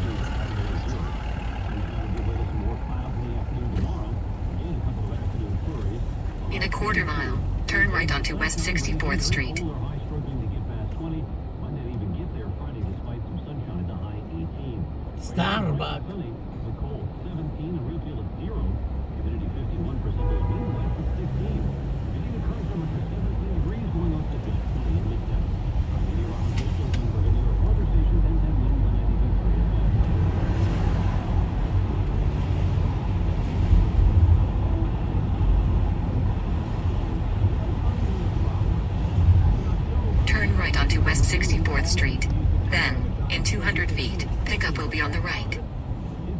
And that'll give way to some more clouds in the afternoon tomorrow. Again, a couple of afternoon flurries. In a quarter mile, turn right onto West 64th Street. High struggling to get past 20. Might not even get there Friday despite some sunshine. The high 18. Starbucks. Sunny, the cold 17. The real feel at 0. Humidity 51%. The wind west at 16. Getting the current temperature 17 degrees going up to 20 in Midtown. Meteorologist Joe Lundberg in New York Weather Station 1010 winds 92.3 FM. Turn right onto West 64th Street. Then, in 200 feet, pickup will be on the right. His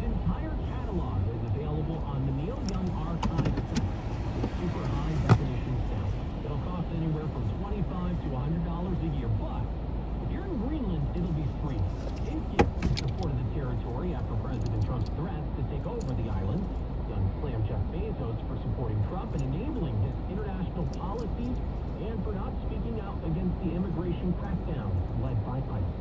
entire catalog is available on the Neil Young Archive site with super high definition sound. It'll cost anywhere from $25 to $100 a year, but if you're in Greenland, it'll be free. In support of the territory after President Trump's threats to take over the island. Young slammed Jeff Bezos for supporting Trump and enabling his international policies, and for not speaking out against the immigration crackdown led by ICE.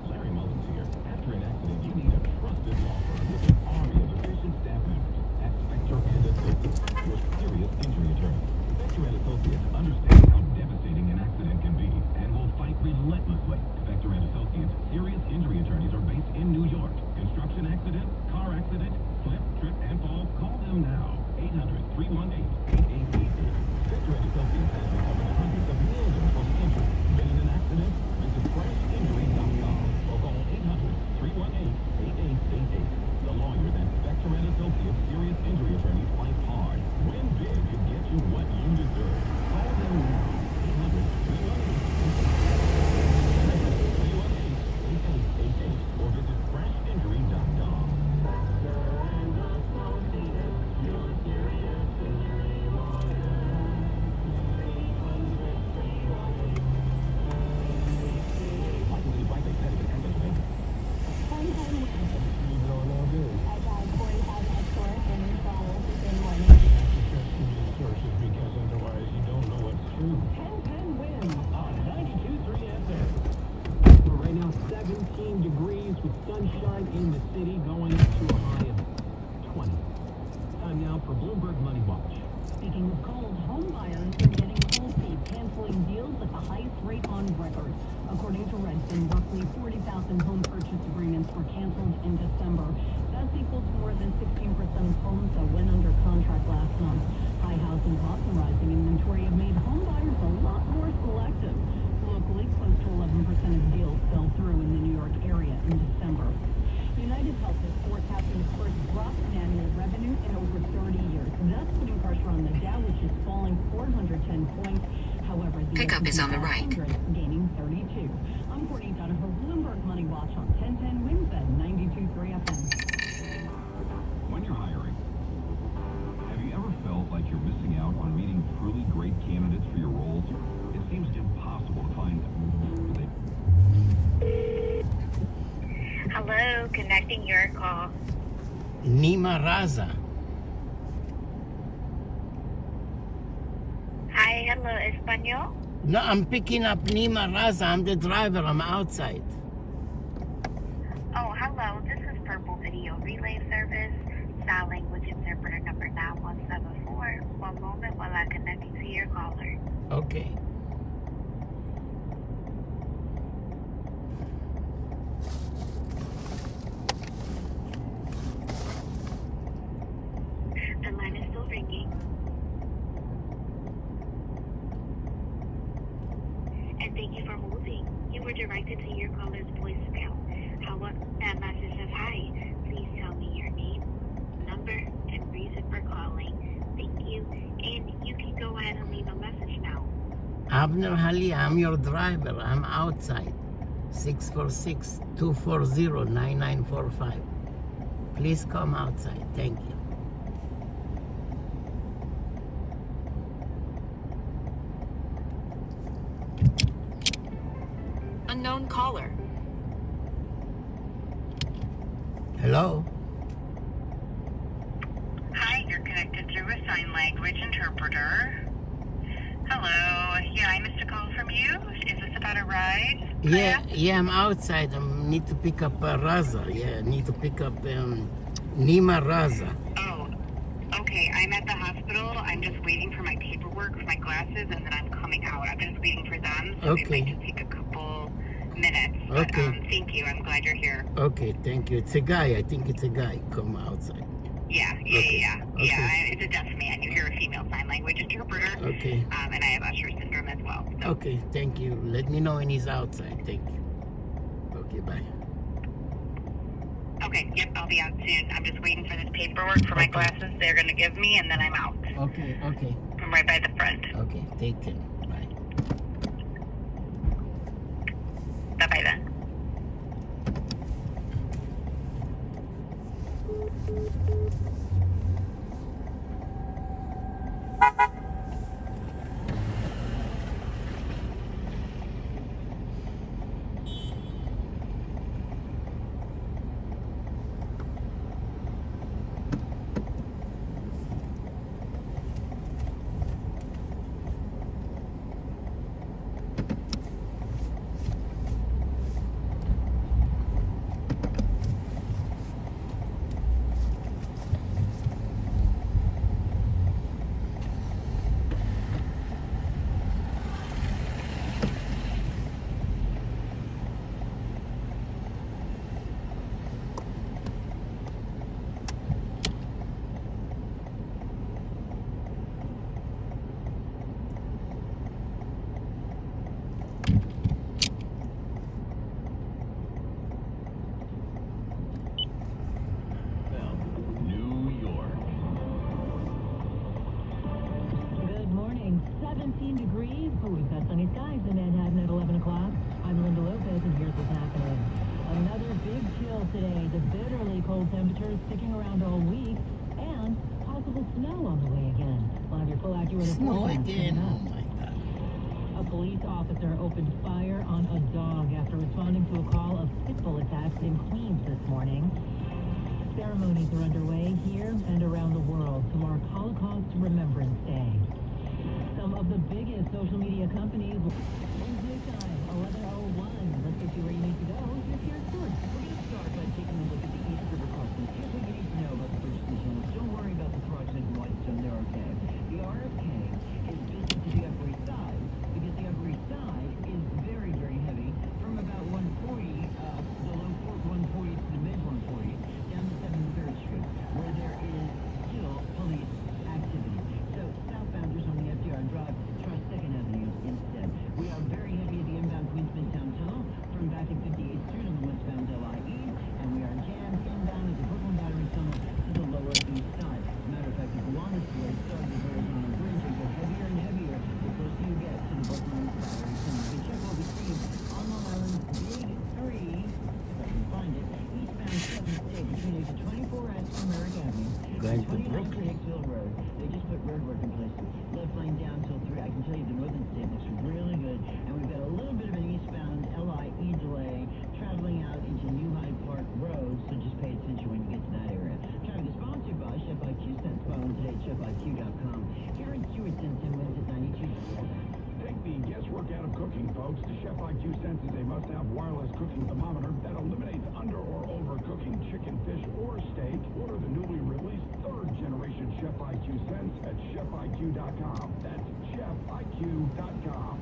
Larry Mullins here. After an accident, you need a trusted law firm with an army of efficient staff members at Spector and Associates, your serious injury attorney. Spector and Associates understand how devastating an accident can be and will fight relentlessly. Spector and Associates serious injury attorneys are based in New York. Construction accident, car accident, slip, trip, and fall. Call them now. 800-318-8888. Spector and Associates has recovered hundreds of millions from injury. Been in an accident? Visit crashinjury.com or call 800-318-8888. The lawyers at Spector and Associates serious injury attorneys fight hard. Win big and get you what you deserve. Call them now. 800-318-8888 or visit crashinjury.com. Sunshine in the city going to a high of 20. Time now for Bloomberg Money Watch. Speaking of cold, home buyers are getting cold feet, canceling deals at the highest rate on record. According to Redfin, roughly 40,000 home purchase agreements were canceled in December. That's equal to more than 16% of homes that went under contract last month. High housing costs and rising inventory have made home buyers a lot more selective. Locally, close to 11% of deals fell through in the New York area in December. United Health is forecasting the first drop in annual revenue in over 30 years. That's putting pressure on the Dow, which is falling 410 points. However, the Pickup is on the right. Gaining 32. I'm Courtney Donahoe, Bloomberg Money Watch on 1010 WINZ at 92.3 FM. Nima Raza. Hi, hello, Espanol? No, I'm picking up Nima Raza. I'm the driver. I'm outside. Oh, hello, this is Purple Video Relay Service, Sign Language Interpreter number 9174. One moment while I connect you to your caller. Okay. The line is still ringing. And thank you for holding. You were directed to your caller's voicemail. However, that message says, hi, please tell me your name, number, and reason for calling. Thank you. And you can go ahead and leave a message now. Abner Hali, I'm your driver. I'm outside. 646-240-9945. Please come outside. Thank you. Unknown caller. Hello? Hi, you're connected to a sign language interpreter. Hello. Yeah, I missed a call from you. Is this about a ride? Yeah, I'm outside. I need to pick up Raza. Yeah, I need to pick up Nima Raza. Oh, okay. I'm at the hospital. I'm just waiting for my paperwork for my glasses, and then I'm coming out. I'm just waiting for them, so it Okay. might just take a couple minutes. But, Okay. thank you. I'm glad you're here. Okay, thank you. It's a guy. I think it's a guy. Come outside. Yeah. Okay. Yeah, it's a deaf man. You hear a female sign language interpreter. Okay. And I have Usher syndrome as well. So. Okay, thank you. Let me know when he's outside. Thank you. Okay, bye. Okay, yep, I'll be out soon. I'm just waiting for this paperwork for my Okay. glasses they're going to give me, and then I'm out. Okay. I'm right by the front. Okay, take care. Bye. Bye-bye then. New York. Good morning. 17 degrees. We've got sunny skies in Manhattan at 11 o'clock. I'm Linda Lopez, and here's what's happening. Another big chill today. The bitterly cold temperatures sticking around all week, and possible snow on the way again. We'll have your full accurate Snow forecast again. coming Oh up. my God. A police officer opened fire on a dog after responding to a call of pit bull attacks in Queens this morning. Ceremonies are underway here and around the world to mark Holocaust Remembrance Day. Some of the biggest social media companies. Wednesday time, 11:01. Let's get you where you need to go. Here's your source. We're going to start by taking a look at the East River crossing. Here's what you need to know about the first decision. Don't worry about the project in Whitestone. They're okay. The RFK is just to the Upper East Side, because the Upper East Side is very, very heavy from about 140, the low 140 to the mid 140, down to 73rd Street, where there is still police activity. So southbounders on the FDR Drive, try 2nd Avenue instead. We are very heavy at the inbound Queens Midtown Tunnel from back at 58th Street on the westbound LIE, and we are jammed inbound at the Brooklyn Battery Tunnel to the lower east side. Matter of fact, the longest way starting the Verrazano Bridge and get heavier and heavier the closer you get to the Brooklyn Battery Tunnel. You can check what we see on Long Island's Big 3, if I can find it, eastbound 7th State between exit 24S from Merrick Avenue. Going to 29 Brooklyn. Hicksville Road. They just put roadwork in place. Left lane down till 3. I can tell you the northern state looks really good. And we've got a little bit of an eastbound LIE delay traveling out into New Hyde Park Road, so just pay attention when you get to that area. Traffic Sense is a must-have wireless cooking thermometer that eliminates under or overcooking chicken, fish, or steak. Order the newly released third-generation Chef IQ Sense at chefiq.com. That's chefiq.com.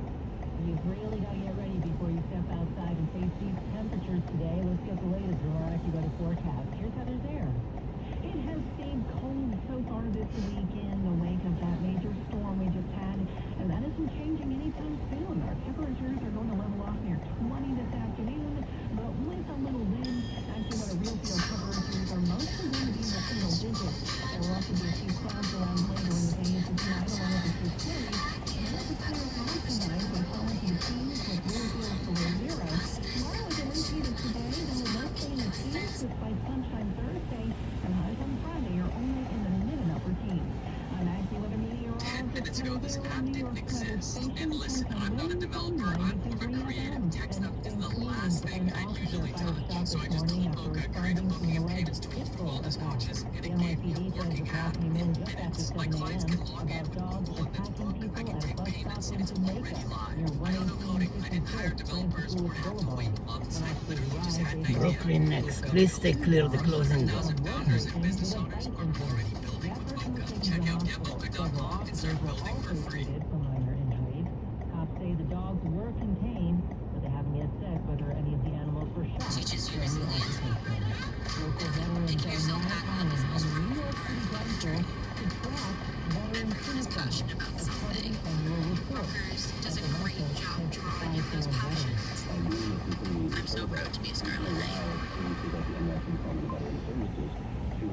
You've really got to get ready before you step outside and face these temperatures today. Let's get the latest from our AccuWeather forecast. Here's how there's air. It has stayed cold so far this week in the wake of that major storm we just had, and that isn't changing anytime soon. Our temperatures are going to level off near 20 this afternoon, but with a little wind, AccuWeather real field temperatures are mostly going to be in the single digits. There will also be a few clouds around later in the day into tonight along with the 240s, and then it's a clear high tonight with falling to the teens with real fields below zero. Tomorrow is a repeat of today, then we'll mostly in the teens with by sunshine Thursday, and highs on Friday are only in the mid and upper teens. I'm AccuWeather meteorologist Minutes ago, this app didn't exist. And listen, I'm not a developer. I'm a creative text them is the last thing I've usually done. So I just told Mocha, create a booking of payments tool for all those coaches, and it made the working app work. My clients can log in, pull up the tool, I can take payments, and it's already live. I don't know coding. I didn't hire developers or have to wait months. I literally just had an idea. Brooklyn next. Please stay clear of the closing doors. $1,000 and business owners are already building Mocha. Check out getmocha.com and start building for free. For minor injuries. Cops say the dogs were contained, but they haven't yet said whether any of the animals were shot Teaches you during the resilience. altercation. Local veterans Make are yourself now that calling honest. on the New York City Council to track veteran Everyone's passionate suicide about as part of something. the annual report. Brokers does a Local great Metro job has drawing in decided those for passions. veterans. I'm so proud to be a Scarlet Knight. Services at the NYC Department of Veteran Services to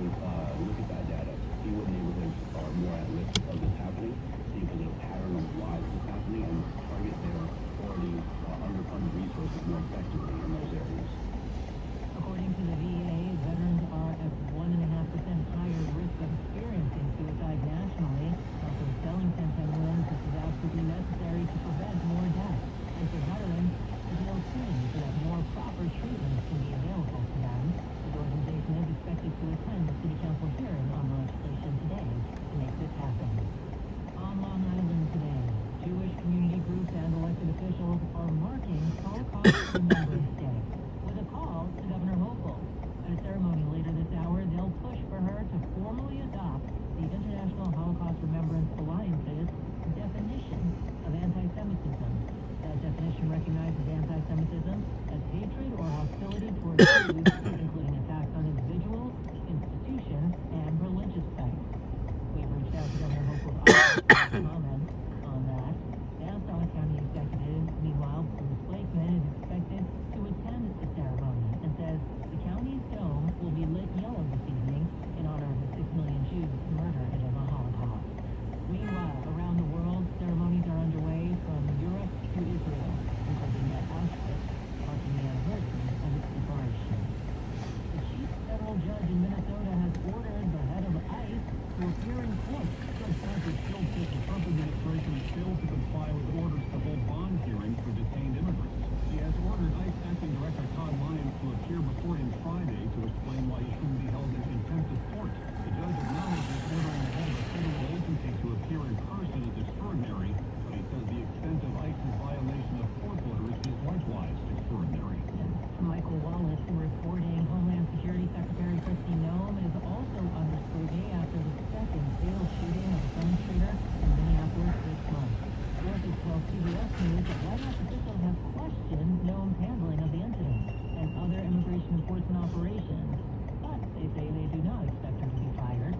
look at that data, see what neighborhoods are more at risk of this happening, see if there's a pattern of why this is happening, and target their already underfunded resources more effectively in those areas. According to the VA, veterans are at 1.5% higher risk of experiencing suicide nationally. Also, selling Centennials, this is absolutely necessary to prevent more deaths. And for veterans, to feel seen so that more proper treatments can be available to them. The organization is expected to attend the City Council hearing on the legislation today to make this happen. On Long Island today, Jewish community groups and elected officials are marking Holocaust Remembrance Day with a call to Governor Hochul. At a ceremony later this hour, they'll push for her to formally adopt the International Holocaust Remembrance Alliance's definition of anti-Semitism. That definition recognizes anti-Semitism as hatred or hostility toward Jews, including attacks on individuals, institutions, and religious sites. We've reached out to Governor Hochul's office to comment on that. Nassau County Executive, meanwhile, Bruce Blakeman is expected to attend the ceremony and says the county's dome will be lit yellow this evening in honor of the 6 million Jews murdered in the Holocaust. Meanwhile, around the world, ceremonies are underway from Europe to Israel, including at Auschwitz, marking the anniversary of its liberation. The chief federal judge in Minnesota has ordered the head of ICE to appear in court. Judge Patrick Hill said the Trump administration failed to comply with orders to hold bond hearings for detained immigrants. He has ordered ICE Acting Director Todd Lyons to appear before him Friday to explain why he shouldn't be held in contempt of court. The judge acknowledged that ordering the head of a federal agency to appear in person is extraordinary, but he says the extent of ICE's violation of court orders is likewise extraordinary. Michael Wallace reporting Homeland Security Secretary Kristi Noem is also under scrutiny after the second fatal shooting of a demonstrator in Minneapolis this month. Sources tell CBS News that White House officials have questioned Noem's handling of the incident and other immigration enforcement operations, but they say they do not expect her to be fired.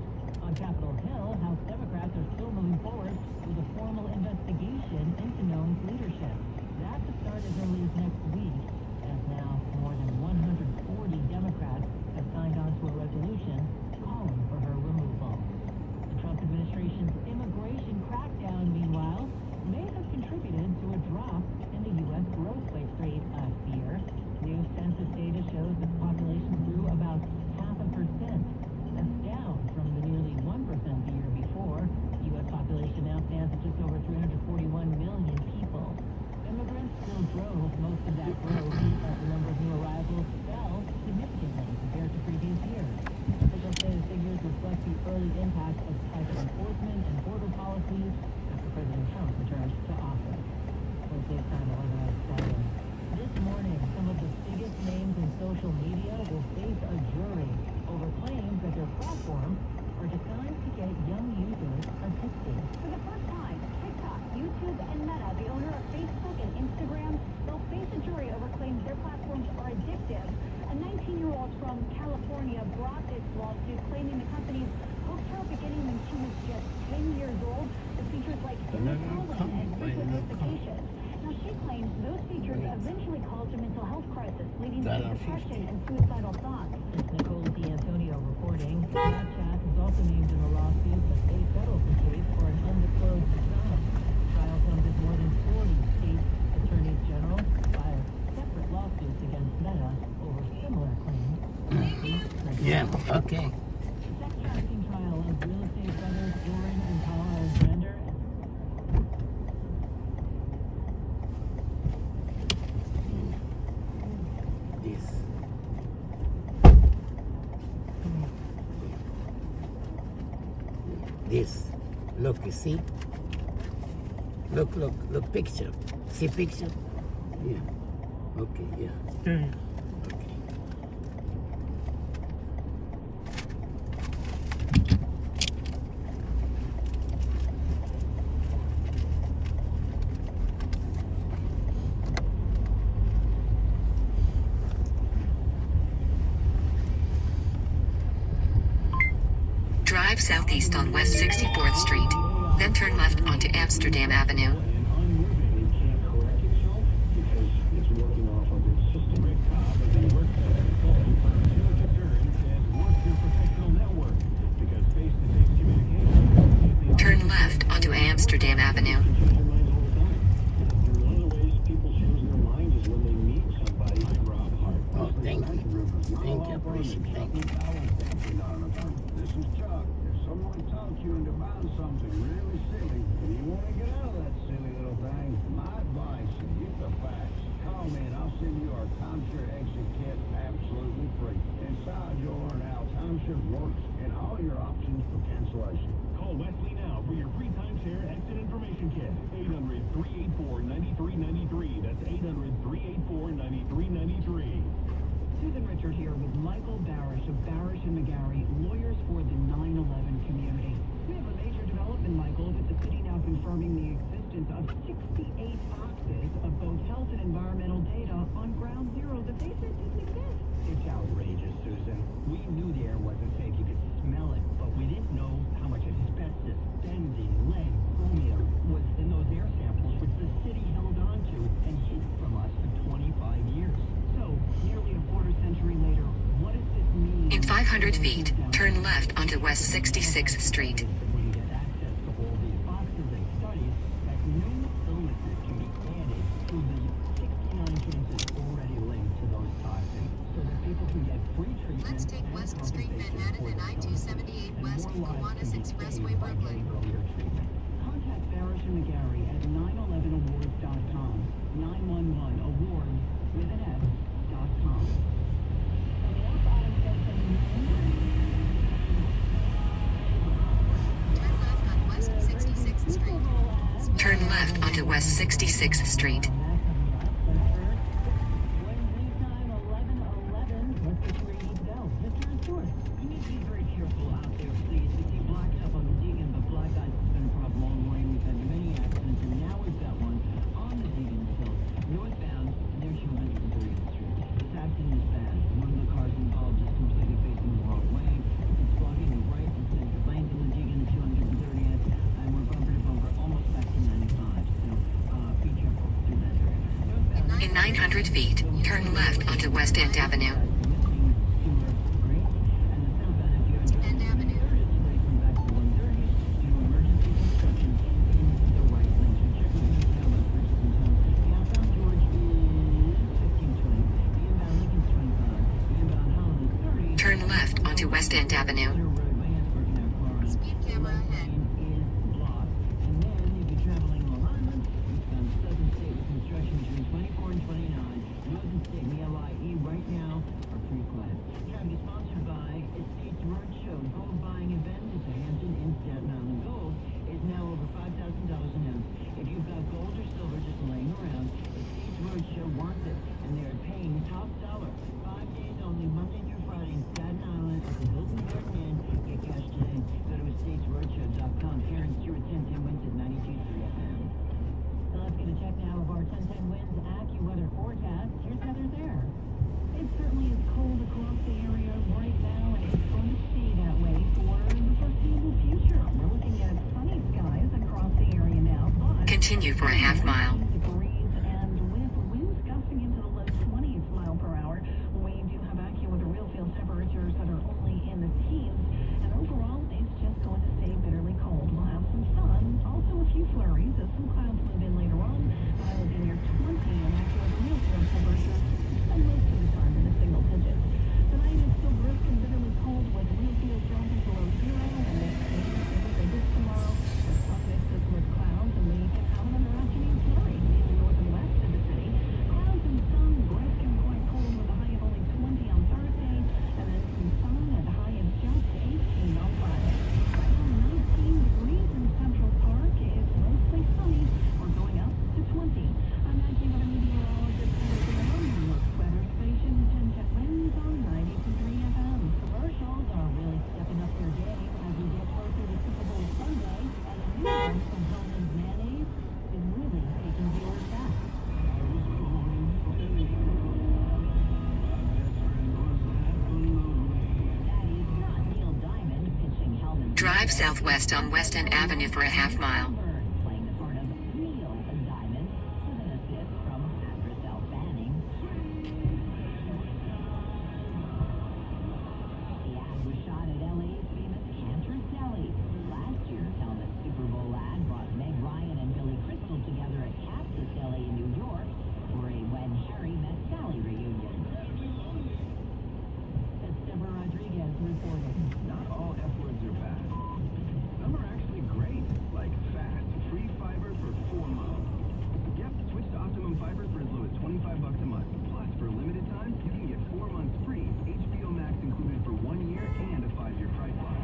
On Capitol Hill, House Democrats are still moving forward with a formal investigation into Noem's leadership. That could start as early as next week, as now more than 140 Democrats have signed on to a resolution calling for her removal. The Trump administration's immigration crackdown, meanwhile, may have contributed to a drop in the U.S. growth rate last year. New census data shows that the population grew about 0.5%. That's down from the nearly 1% the year before. The U.S. population now stands at just over 341 million people. Immigrants still drove most of that growth the company's hoped her beginning when she was just 10 years old with features like calling and frequent notifications. Now, she claims those features eventually caused a mental health crisis, leading to depression and suicidal thoughts. Nicole D'Antonio reporting. Snapchat is also named in the lawsuit, but they settled the case for an undisclosed sum. Trial comes as more than 40 state attorneys general filed separate lawsuits against Meta over similar claims. Yeah, okay. Sex trafficking trial of real estate brothers Warren and Paul Alexander. This. Look, you see? Look, picture. See picture? Yeah. Okay, yeah. Okay. Drive southeast on West 64th Street, then turn left onto Amsterdam Avenue. And unmoving, it can't correct itself because it's working off of its system. Rick Cobb of the Workcenter Consulting Firm Zero to Turn says work your professional network because face-to-face communication is the Turn left onto Amsterdam Avenue. Change their minds all the time. And one of the ways people change their mind is when they meet somebody. Rob Hart. Oh, thank you. Thank you, appreciate it. Thank you. This is Chuck. If someone talks you into buying something really silly and you want to get out of that silly little thing, my advice is get the facts. Call me and I'll send you our timeshare exit kit absolutely free. Inside you'll learn how timeshare works and all your options for cancellation. Call Wesley now for your free timeshare exit information kit. 800-384-9393. That's 800-384-9393. Susan Richard here with Michael Barish of Barish and McGarry, lawyers for the 9/11 community. We have a major development, Michael, with the city now confirming the existence of 68 boxes of both health and environmental data on ground zero that they said didn't exist. It's outrageous, Susan. We knew the air wasn't fake. You could smell it, but we didn't know how much asbestos, benzene, lead, chromium was in those air samples, which the city held on to and hid from us for 25 years. So, nearly a quarter century later, what does this mean? In 500 feet, turn left onto West 66th Street. We get access to all these boxes and studies that new illnesses can be added to the 69 cancers already linked to those toxins so that people can get free treatment. Let's take and West Street, compensation Manhattan, for and the I-278 and West, more lives Kiwanis can be Expressway, saved by Brooklyn. getting earlier treatment. Contact Barish and McGarry at 911awards.com. 911awards with an S.com. Turn left on West 66th Street. Turn left onto West 66th Street. Wednesday time, 11:11. Let's get you ready to go. Mr. Stewart, you need to be very careful out there, please. We see blacked up on the Deegan, but black ice has been a problem all the way. We've had many accidents, and now we've got one on the Deegan Hill, northbound, near 230th Street. This accident is bad. One of the cars involved is completely facing the wrong way. It's blocking the right and center lanes in the Deegan at 230th, and we're bumper to bumper almost back to 95. So, be careful through that area. In 900 feet, turn left onto West End Avenue. End Avenue. Turn left onto West End Avenue. Speed camera ahead. And then if you're traveling Long Island, eastbound Southern State with construction between 24 and 29. Northern State and the LIE right now. Continue for a half mile. Degrees and with winds gusting into the low 20s mile per hour. We do have AccuWeather real field temperatures that are only in the teens. And overall, it's just going to stay bitterly cold. We'll have some sun, also a few flurries as some clouds move in later on. But will be near 20 in AccuWeather real field temperatures. And most of the time in the single digits. Tonight is still brisk and bitterly cold with real field dropping below zero. And this is tomorrow. The sun mixes with clouds and we can have another afternoon flurry in the north and west of the city. Clouds and sun, brisk and quite cold with a high of only 20 on Thursday. And then some sun and a high of just 18 on Friday. Right now 19 degrees in Central Park. It's mostly sunny. We're going up to 20. I'm AccuWeather meteorologist Weather Station 10-jet winds on 92.3 FM. Commercials are really stepping up their game as we get closer to Super Bowl Sunday, and a new one from Hellman's Mayonnaise is really taking viewers back. That is not Neil Diamond pitching Hellman's. Drive southwest on West End Avenue for a half mile. Playing the part of Neil Diamond with an assist from actress Elle Fanning. The ad was shot at LA's famous Cantor's Deli. Last year, Hellman's Super Bowl ad brought Meg Ryan and Billy Crystal together at Cactus Deli in New York for a When Harry Met Sally reunion. That's Deborah Rodriguez reporting. Not all F words are bad. Some are actually great, like fast, free fiber for 4 months. Yep, switch to Optimum Fiber for as low as $25 a month. Plus, for a limited time, you can get 4 months free, HBO Max included for 1 year, and a 5-year price lock.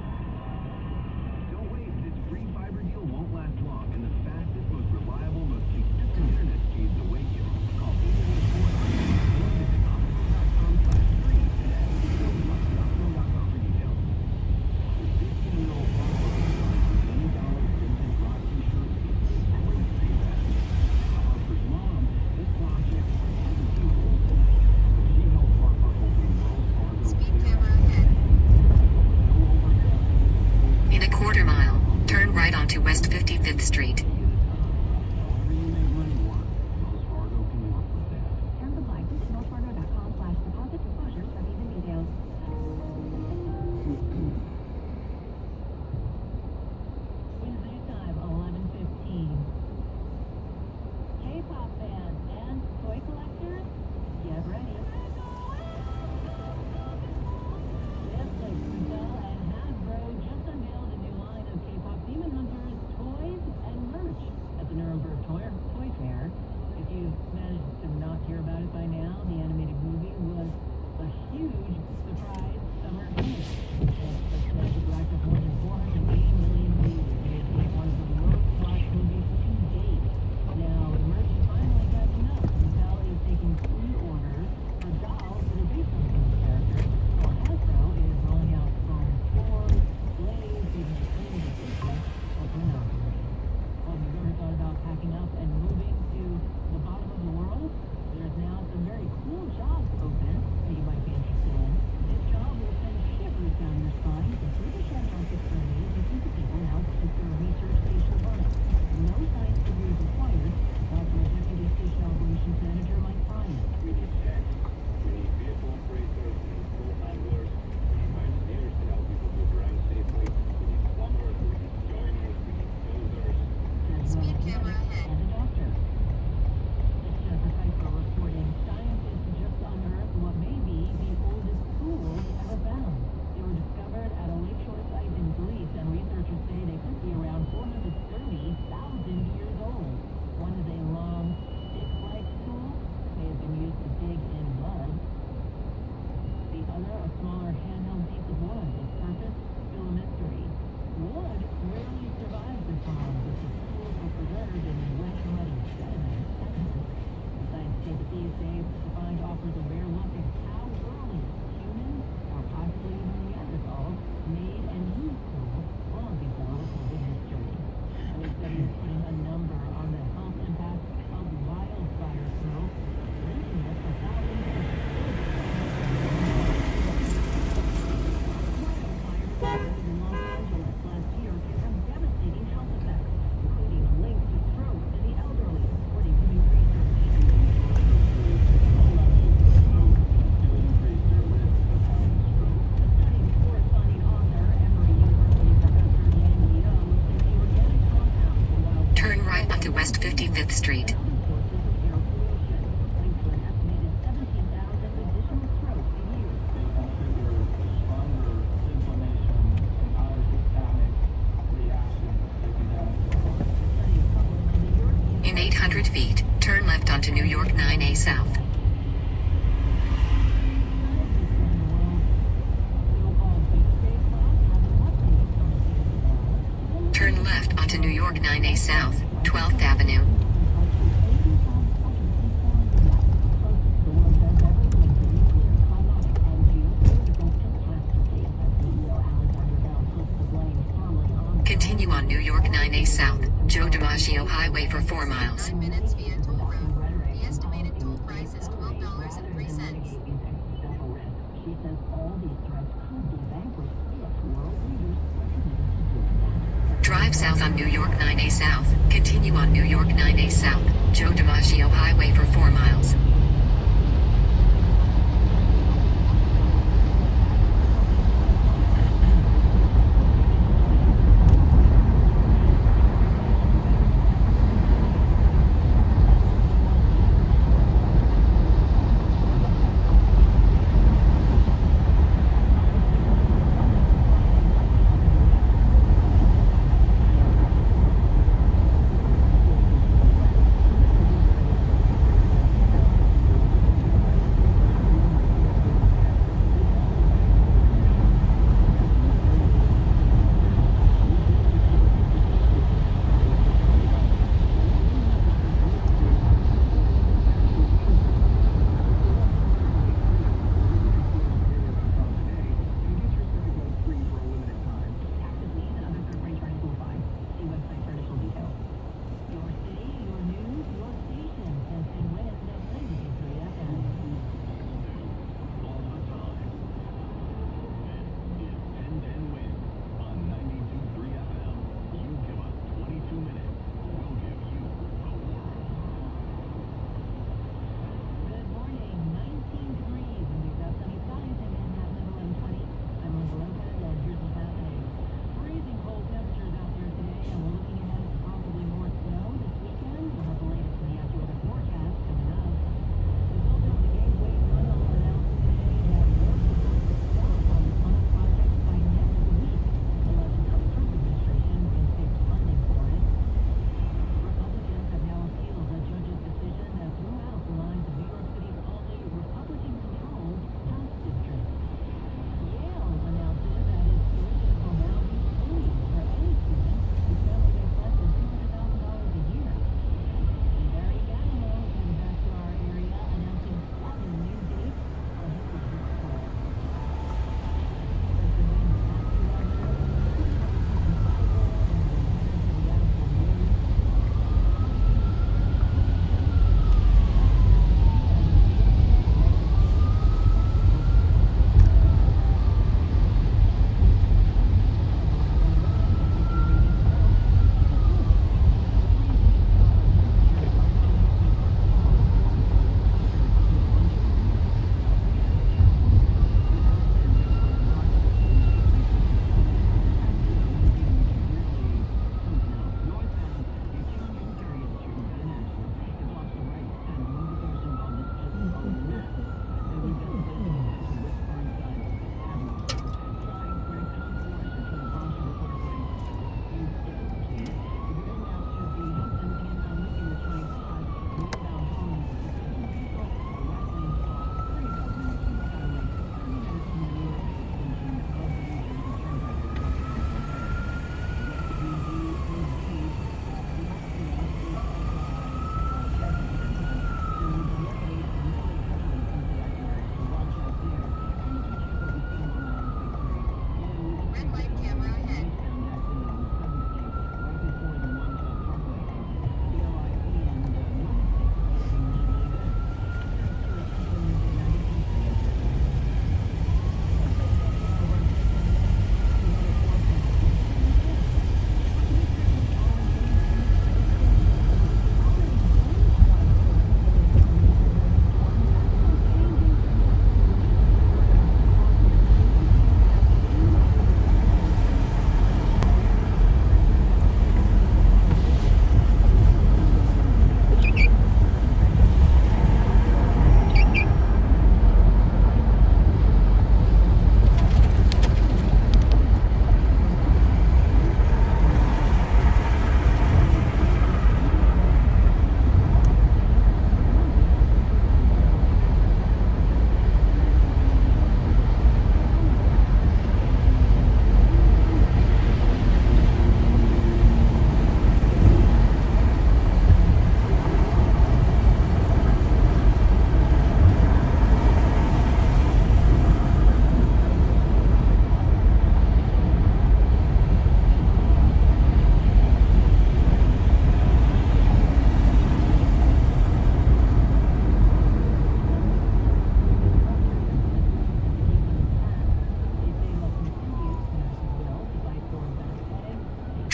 Don't wait, this free fiber deal won't last long, and the fastest, most reliable, most consistent internet speeds await you. Call 888-400 or visit optimum.com/free today. Optimum.com for details. With 15-year-old Volvo, $20 vintage Rocky shirt is a great payback. Harper's mom, this project has a few holes in it. She helped Harper open Wells Fargo. Speed camera ahead. In a quarter mile, turn right onto West 55th Street. However you make money work, Wells Fargo can work with that. Terms apply. Visit wellsfargo.com/deposit disclosures for fees and details. Wednesday time, 11:15. K-pop fans and toy collectors, get ready. Netflix, Mattel, and Hasbro just unveiled a new line of K-pop Demon Hunters toys and merch at the Nuremberg Toy Fair. If you've managed to not hear about it by now, the animated movie was a huge surprise summer hit. It's racked up more than 480 million views, making it one of the most watched movies to date. Now, the merch is finally catching up. Mattel is taking pre-orders for dolls that are based on those characters, while Hasbro is rolling out foam swords, blades, even screens and pictures of Bruno. Well, have you ever thought about packing up and moving to the bottom of the world? There's now some very cool jobs open that you might be interested in. This job will send shivers down your spine to British Antarctic surveys and into people now to their research station on it. No science degrees required. Also, a deputy station operations manager Mike Bryant. We need techs, we need vehicle operators, we need full handlers, we need engineers to help people move around safely, we need plumbers, we need joiners, we need builders. Speed camera ahead. And a doctor. It's Jennifer Kuiper reporting. Scientists just unearthed what may be the oldest tools ever found. They were discovered at a lakeshore site in Greece, and researchers say they could be around 430,000 years old. One is a long, stick-like tool. They have been used to dig in mud. The other, a smaller handheld piece of wood. Its purpose, still a mystery. Wood rarely survives the time, but the tools were preserved in wet 55th Street. and other sources of air pollution, linked to an estimated 17,000 additional strokes a year. They consider stronger inflammation and other systemic reactions taken down. Study is published in the European In 800 feet, turn left onto New York 9A South. Turn left onto New York 9A South, 12th Avenue. Continue on New York 9A South, Joe DiMaggio Highway for 4 miles. 9 minutes via toll road. The estimated toll price is $12.03. She says all these threats could be vanquished if world leaders continue to do that. Drive south on New York 9A South. Continue on New York 9A South, Joe DiMaggio Highway for 4 miles.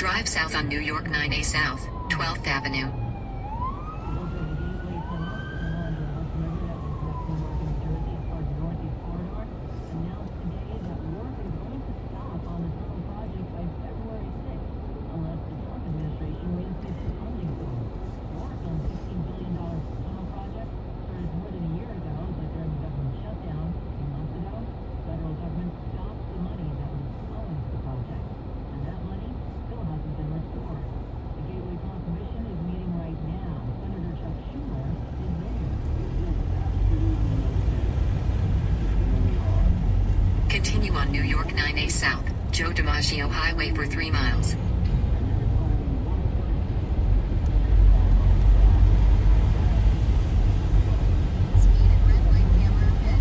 Drive south on New York 9A South, 12th Avenue. Continue on New York 9A South, Joe DiMaggio Highway for 3 miles. Speed and red light camera hit.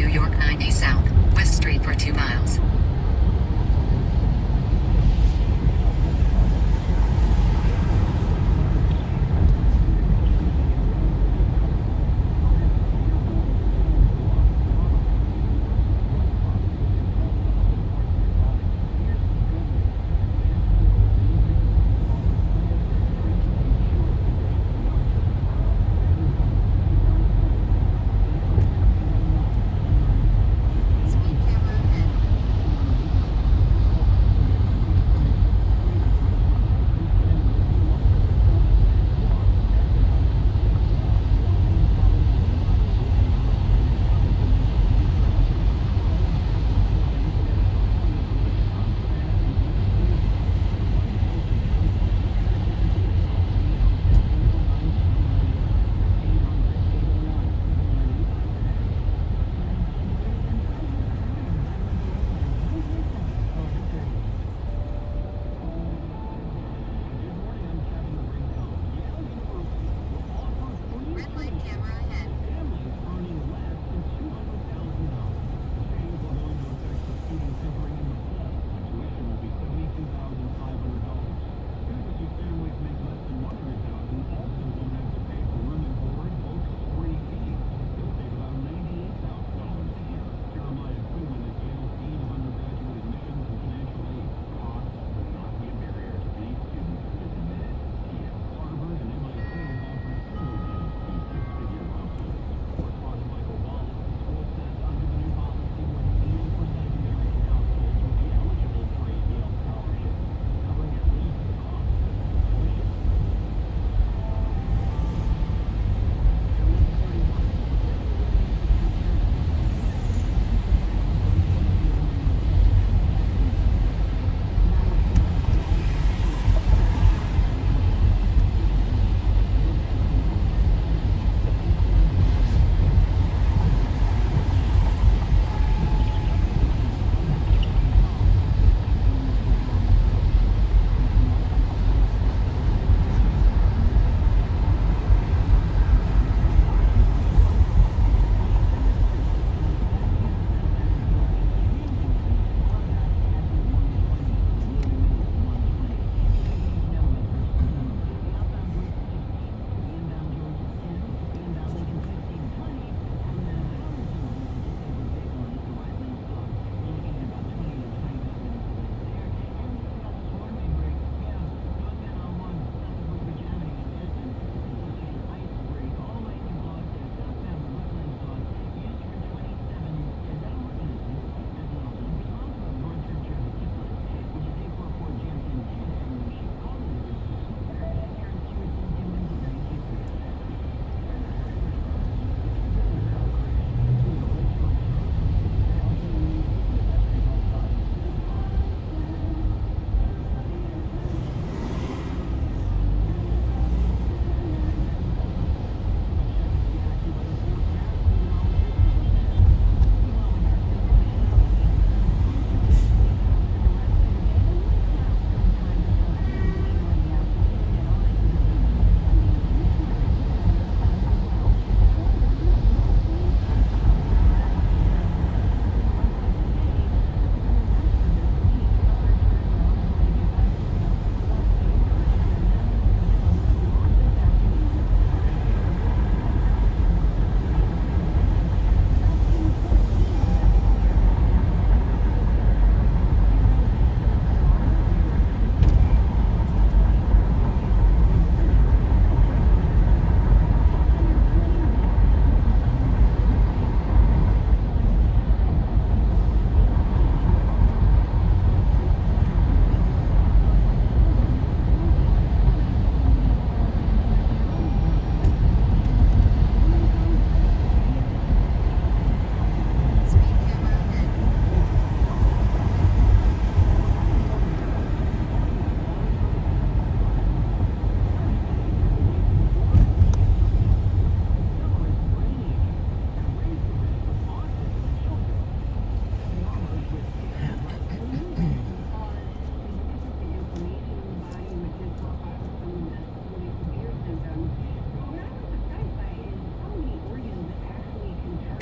New York 90 South, West Street for 2 miles. Speed camera ahead.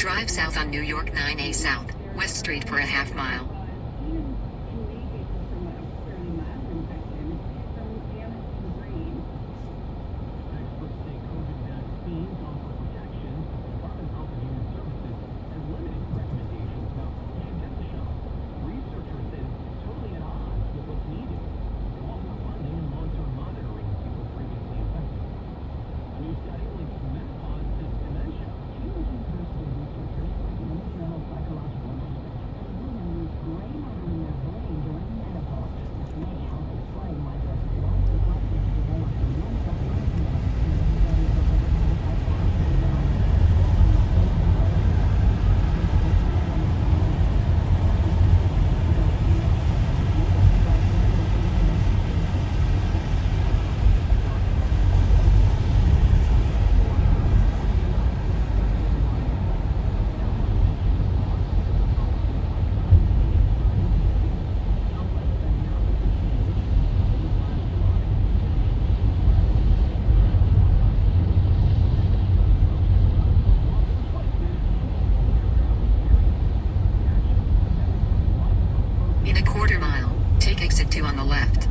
Drive south on New York 9A South, West Street for a half mile. Experts say COVID vaccines offer protection. The Department of Health and Human Services has limited recommendations about who should get the shot. Researchers say it's totally at odds with what's needed. They call for funding and long-term monitoring of people previously infected. A new study links menopause to dementia. University researchers study mental psychological aspects of women lose gray matter in their brain during menopause, which may help explain why their lots of likely to develop dementia. In a quarter mile, take exit 2 on the left.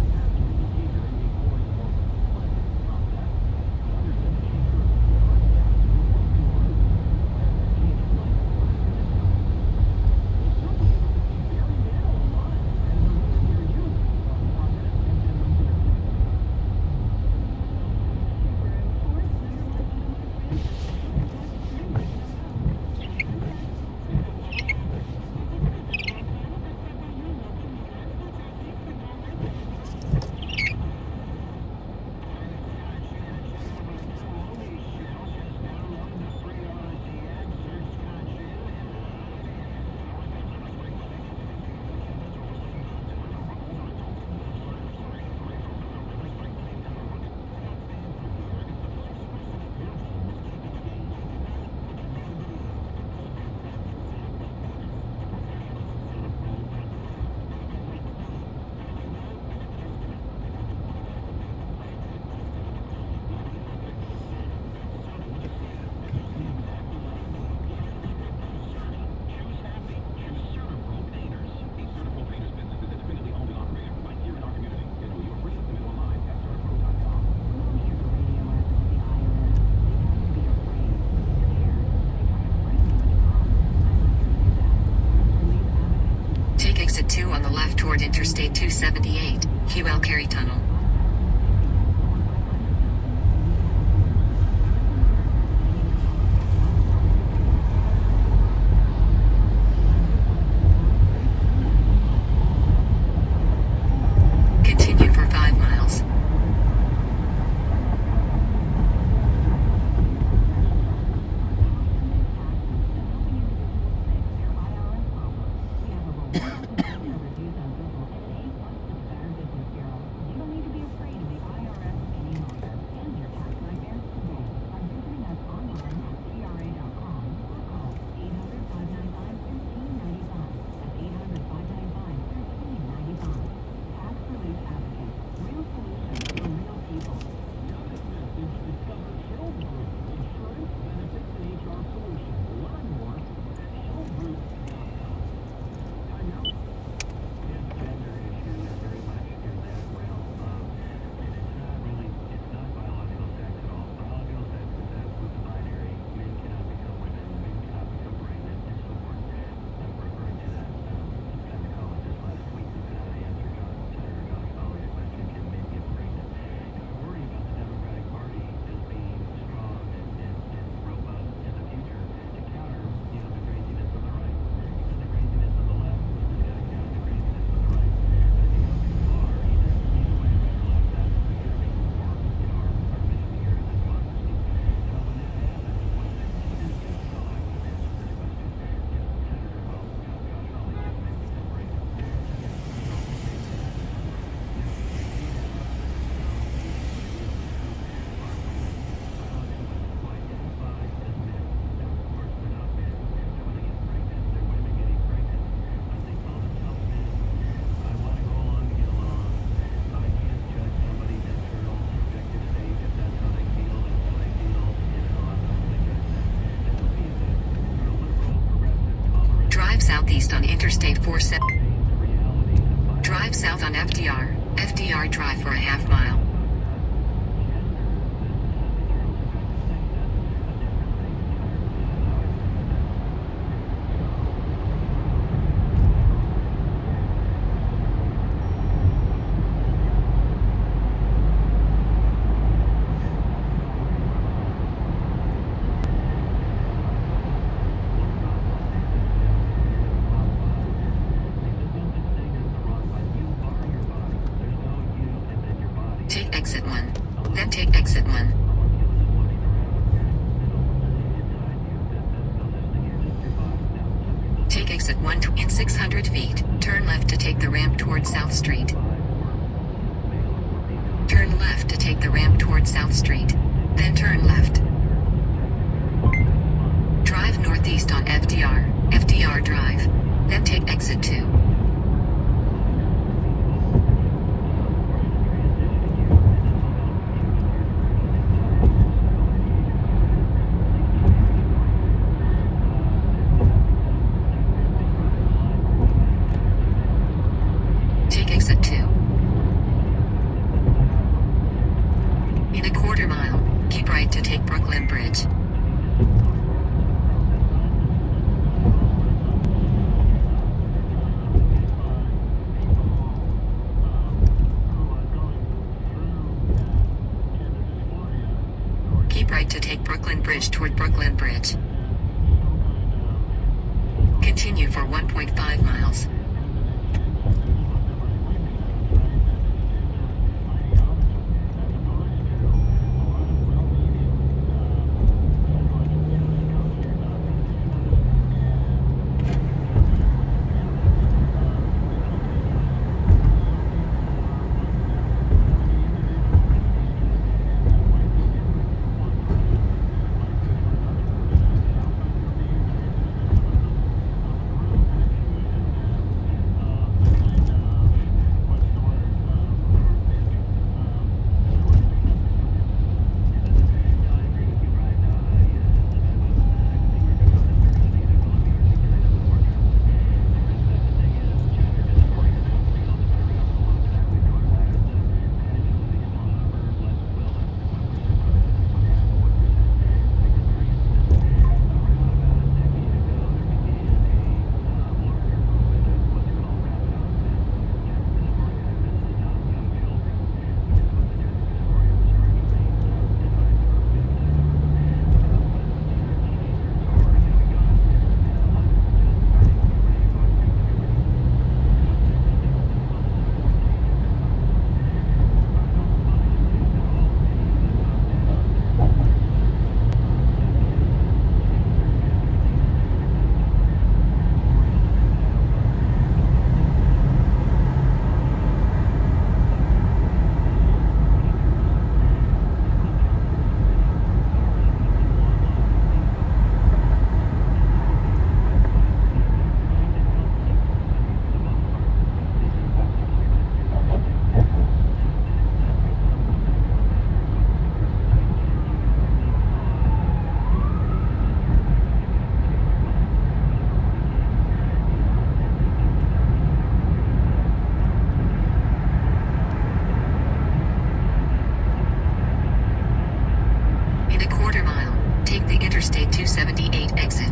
Take exit 2 on the left toward Interstate 278, Hewell Carey Tunnel. Continue for 5 miles. Reviews on Google and an A+ with the Better Business Bureau. You don't need to southeast on Interstate 47. Drive south on FDR. FDR Drive for a half mile. Take exit 1. Then take exit 1. Take exit 1 in 600 feet. Turn left to take the ramp towards South Street. Turn left to take the ramp towards South Street. Then turn left. Drive northeast on FDR. FDR Drive. Then take exit 2. Take exit 2. In a quarter mile, keep right to take Brooklyn Bridge. Keep right to take Brooklyn Bridge toward Brooklyn Bridge. Continue for 1.5 miles. Interstate 278 exit.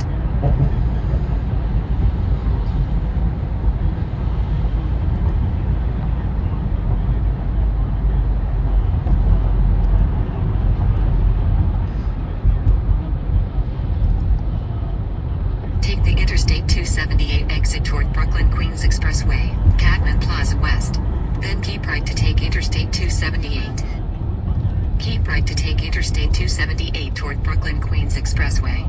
Take the Interstate 278 exit toward Brooklyn Queens Expressway, Cadman Plaza West. Then keep right to take Interstate 278. Keep right to take Interstate 278 toward Brooklyn Queens Expressway.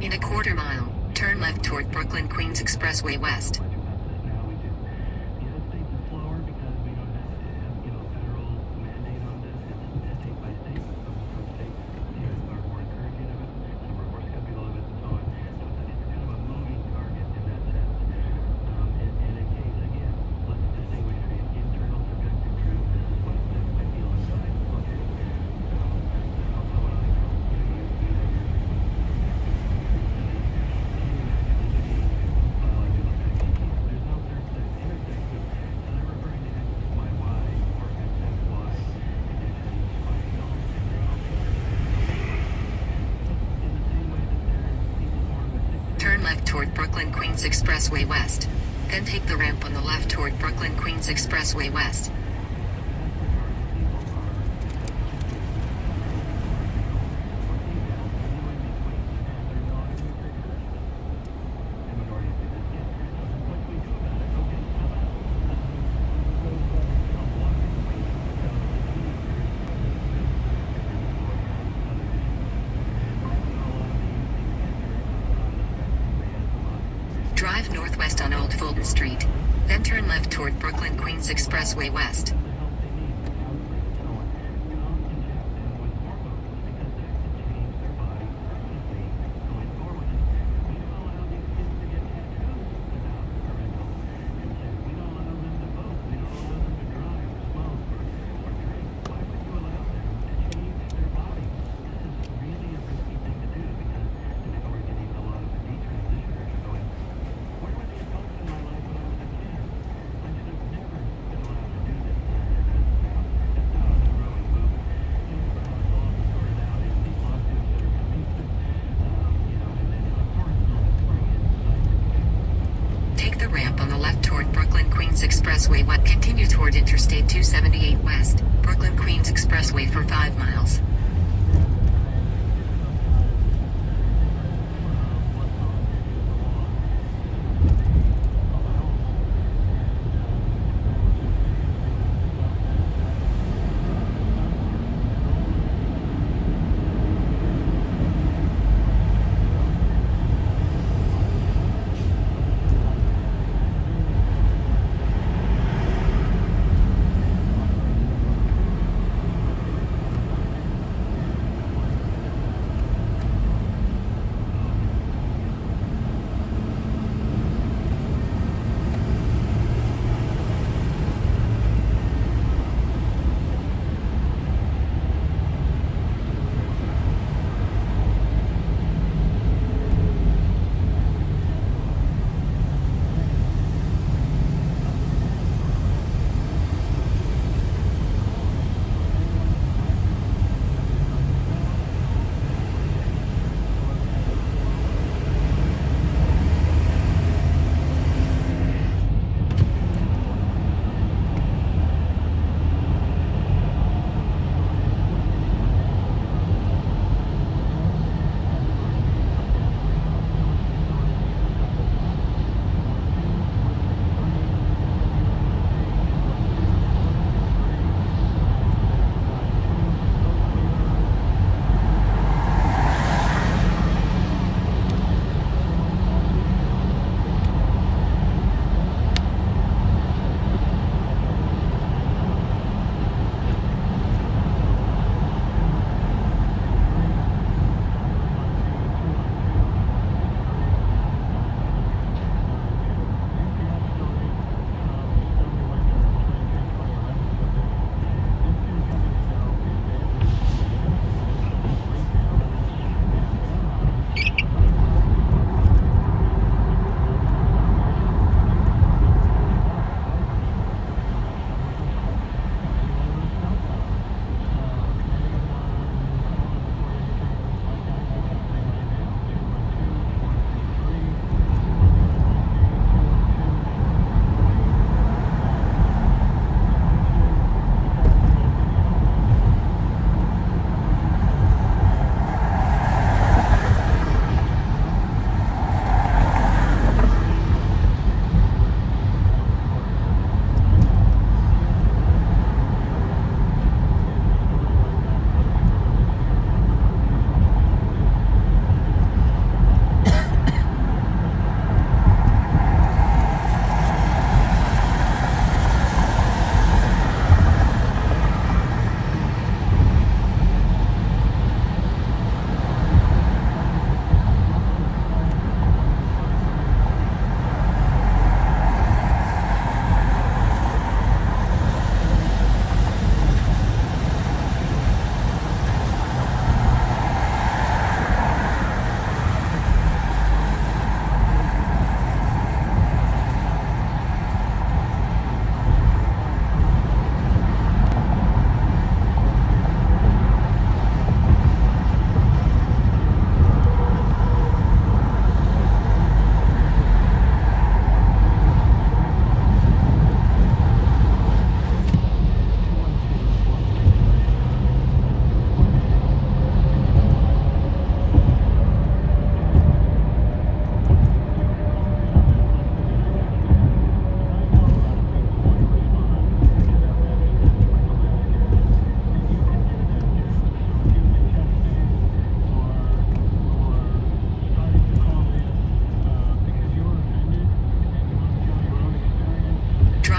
In a quarter mile, turn left toward Brooklyn Queens Expressway West. left toward Brooklyn Queens Expressway West. Then take the ramp on the left toward Brooklyn Queens Expressway West. Drive northwest on Old Fulton Street. Then turn left toward Brooklyn Queens Expressway West. Take the ramp on the left toward Brooklyn Queens Expressway West. Continue toward Interstate 278 West, Brooklyn Queens Expressway for 5 miles.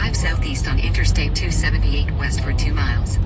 Drive southeast on Interstate 278 west for 2 miles.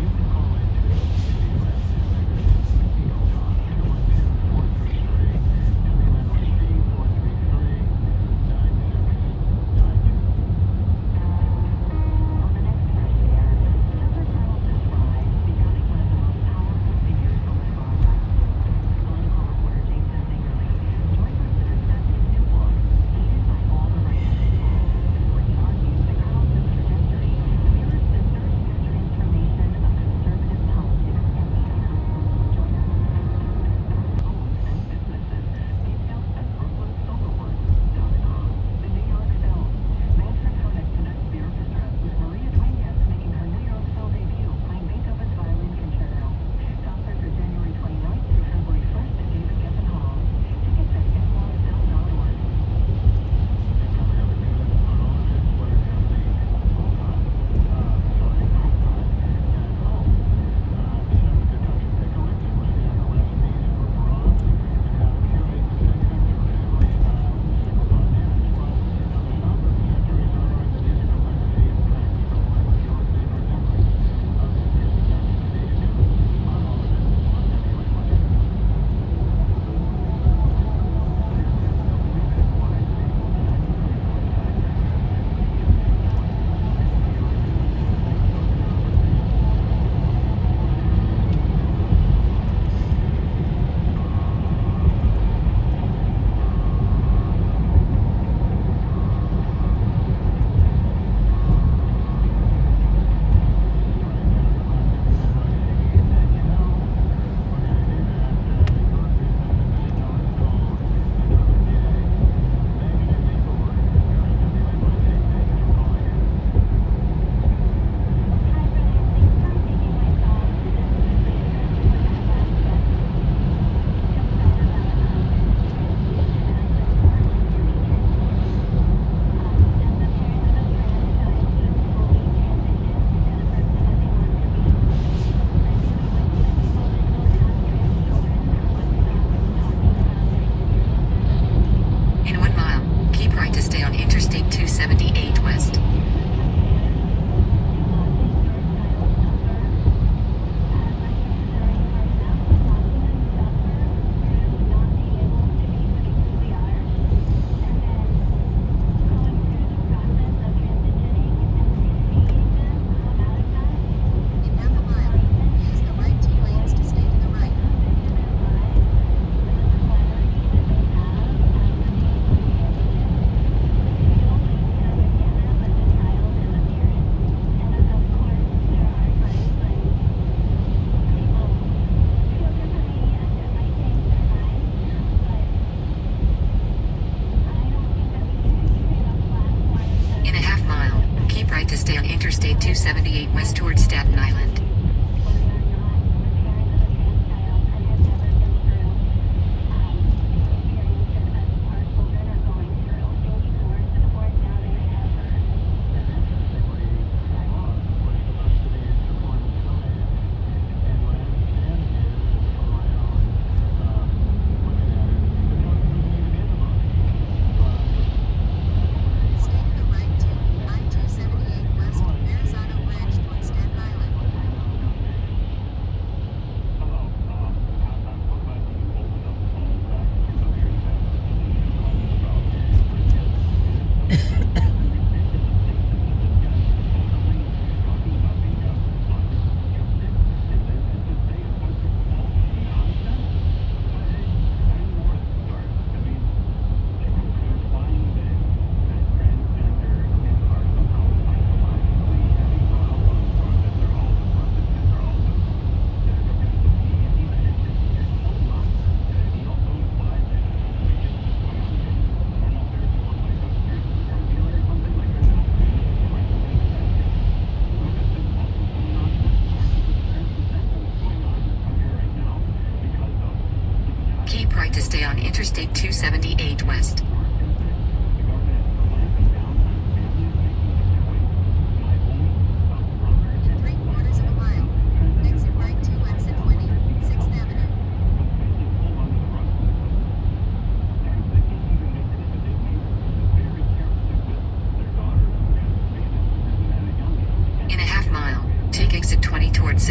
to stay on Interstate 278 west towards Staten Island. Stay to the right to I-278 west, Verrazano Bridge towards Staten Island.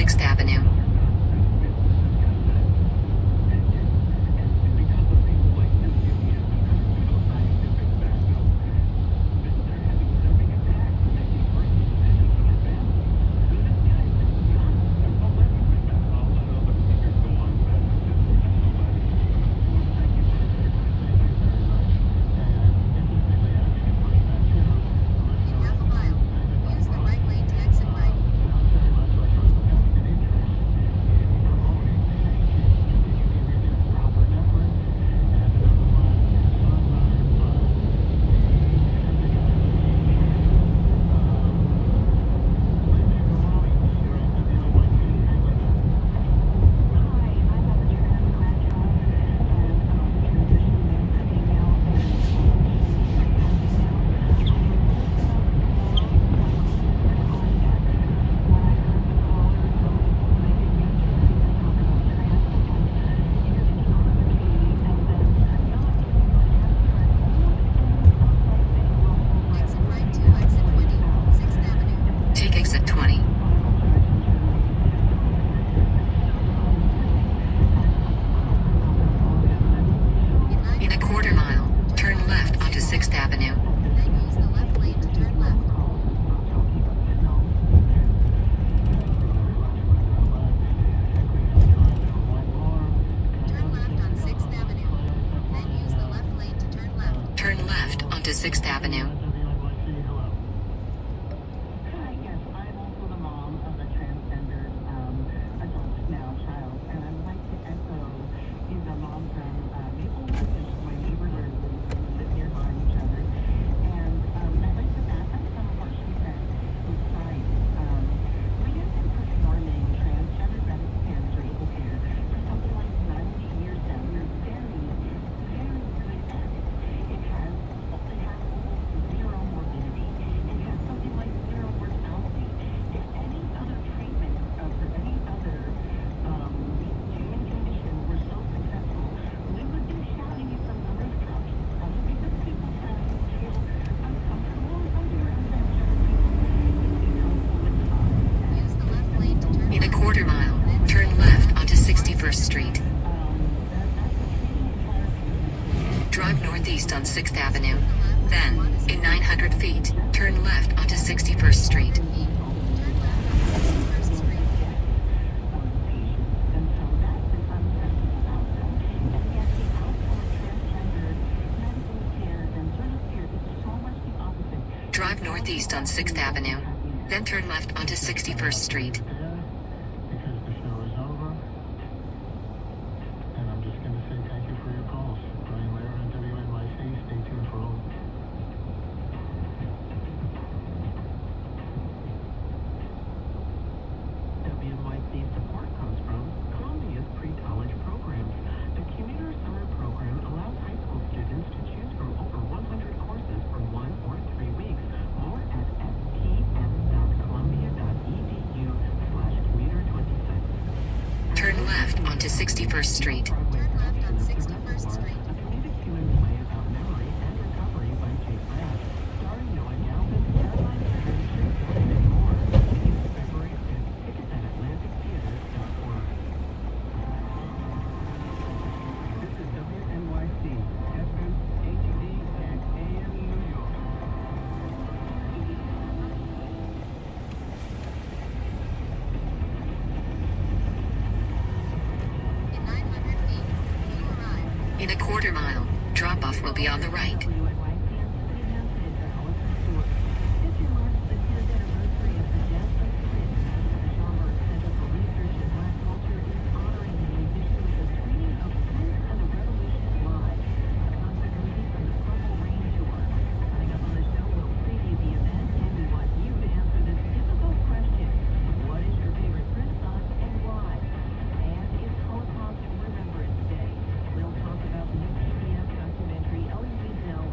6th Avenue. In half a mile, use the right lane to exit right. Exit right to exit 20, 6th Avenue. Take exit 20. In a quarter mile, turn left onto 6th Avenue. Then use the left lane to turn left. Turn left on 6th Avenue. Then use the left lane to turn left. Turn left onto 6th Avenue. Hi, yes, I'm also the mom of a transgender adult now child, and I'd like to echo the mom from Maplewood, which is my neighbor where we live nearby each other, and I'd like to back up some of what she said with science. We have been performing transgender medical surgical care for something like 90 years now. We're very, very good at it. It has almost zero morbidity. It has something like zero mortality. If any other treatment for any other human condition were so successful, we would be shouting it from the rooftops. Only because people feel uncomfortable under adventure. It comes with time. Use the left lane to turn In a left. quarter mile, turn left onto 61st Street. Drive northeast on 6th Avenue. Then, in 900 feet, turn left onto 61st Street. Turn left on 61st Street. And so that's an unprecedented outcome. And yet the outcome of transgender medical care and surgical care is so much the opposite. Drive northeast on 6th Avenue. Then turn left onto 61st Street. Because the show is over. And I'm just going to say thank you for your calls. Brian Lehrer and WNYC. Stay tuned for all. WNYC support comes from Columbia's pre-college programs. The commuter summer program allows high school students to choose from over 100 courses for 1 or 3 weeks. More at sps.columbia.edu/commuter26. Turn left onto 61st Street. Turn left on 61st Street. A comedic human play about memory and recovery by Kate Rash, starring Noah Galvin, Caroline Perry, and more. It's February 5th. Tickets at atlantictheaters.org. This is WNYC, FM, HD, and AM New York. In 900 feet, you arrive. In a quarter mile, drop-off will be on the right. WNYC and City Manager Allison Stewart. This marks the 10th anniversary of the death of Prince. The Schomburg Center for Research in Black Culture is honoring the musician with a screening of Prince and the Revolution Live, a concert release from the Purple Rain Tour. Coming up on the show, we'll preview the event and we want you to answer this difficult question. What is your favorite Prince song and why? And it's Holocaust Remembrance Day. We'll talk about the new PBS documentary, Elie Wiesel,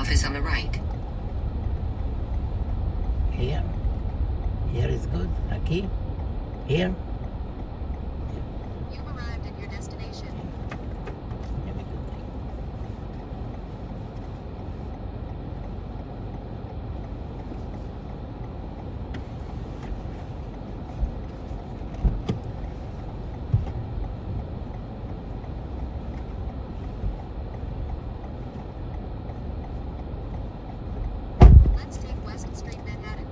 office on the right. Here. Here is good. Aquí. Here. You've arrived at your destination. Very good. Let's take West Street, Manhattan.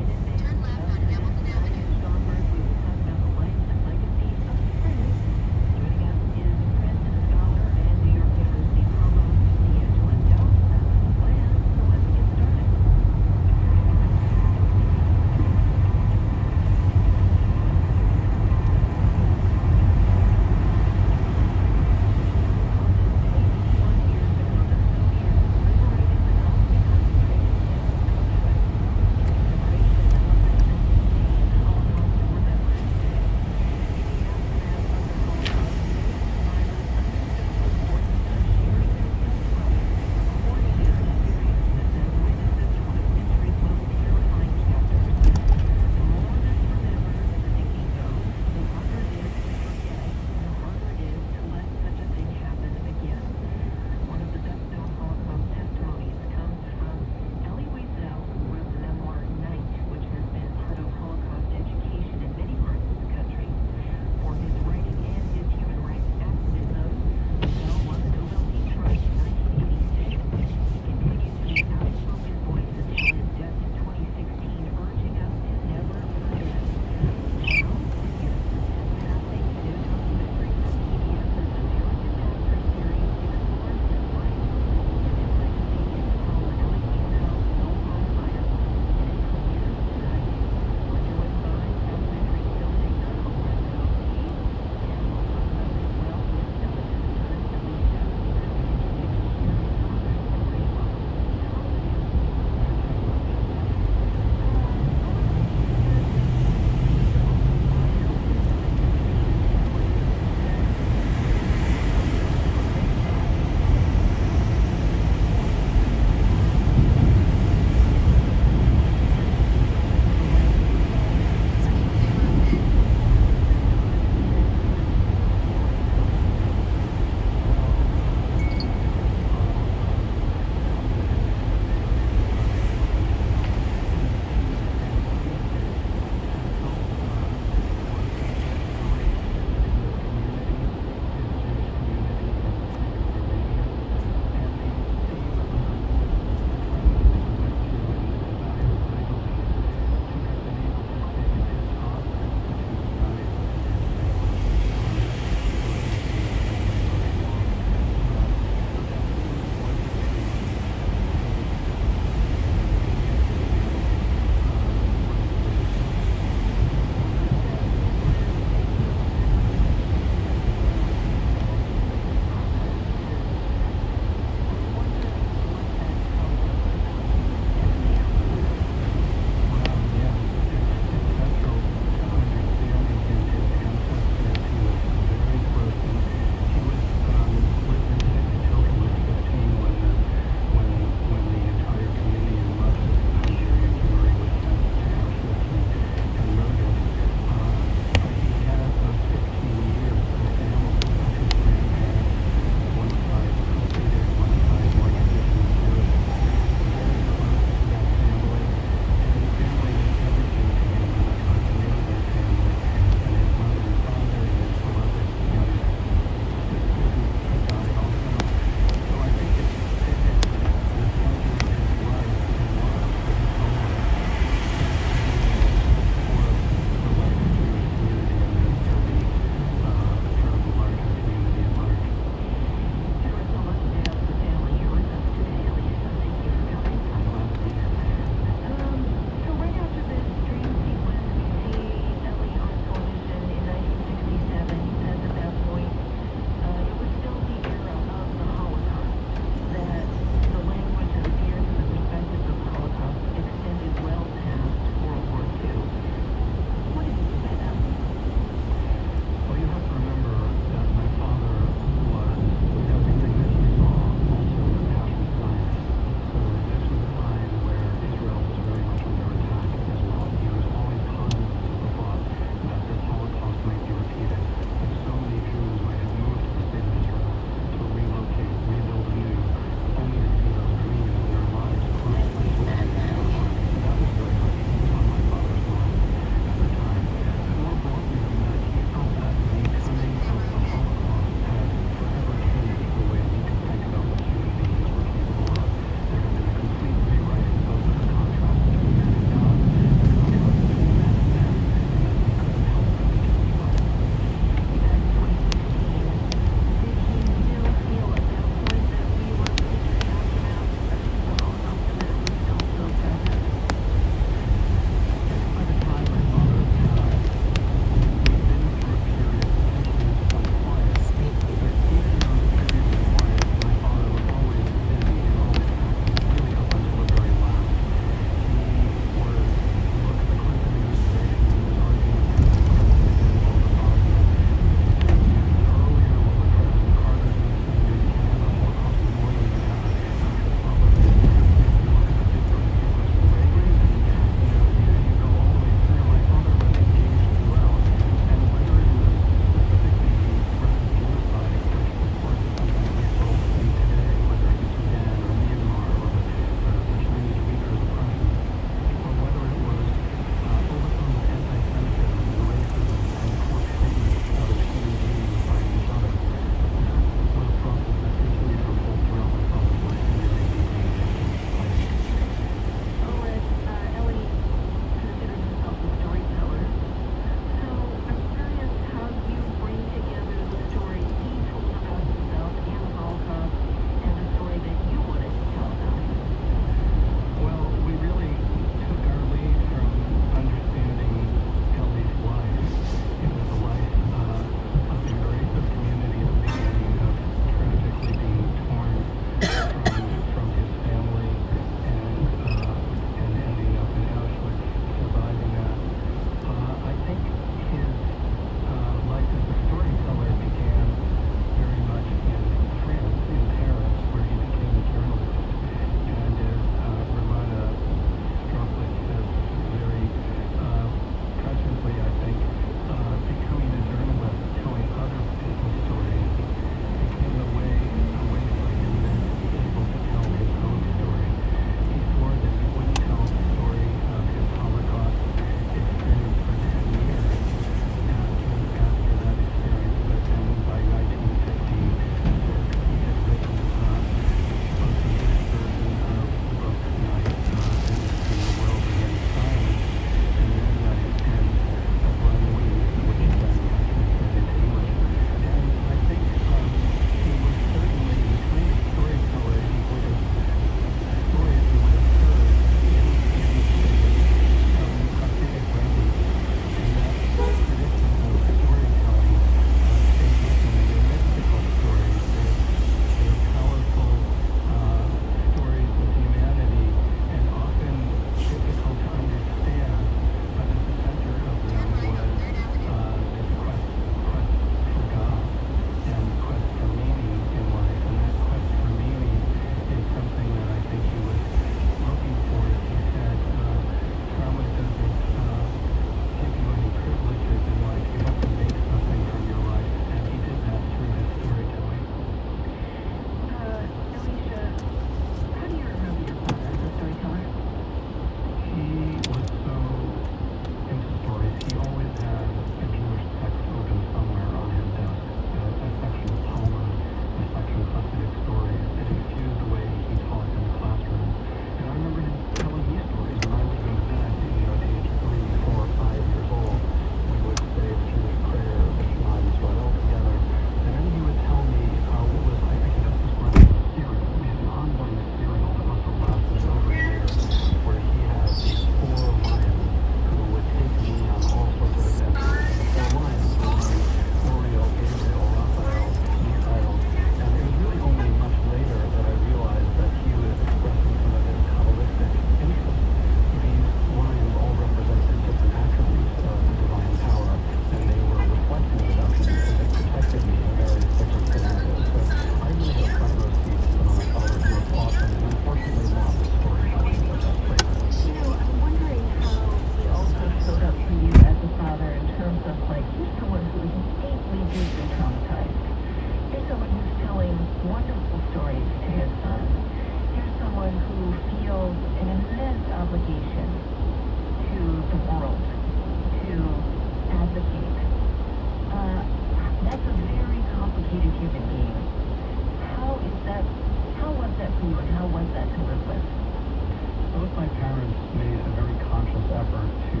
effort to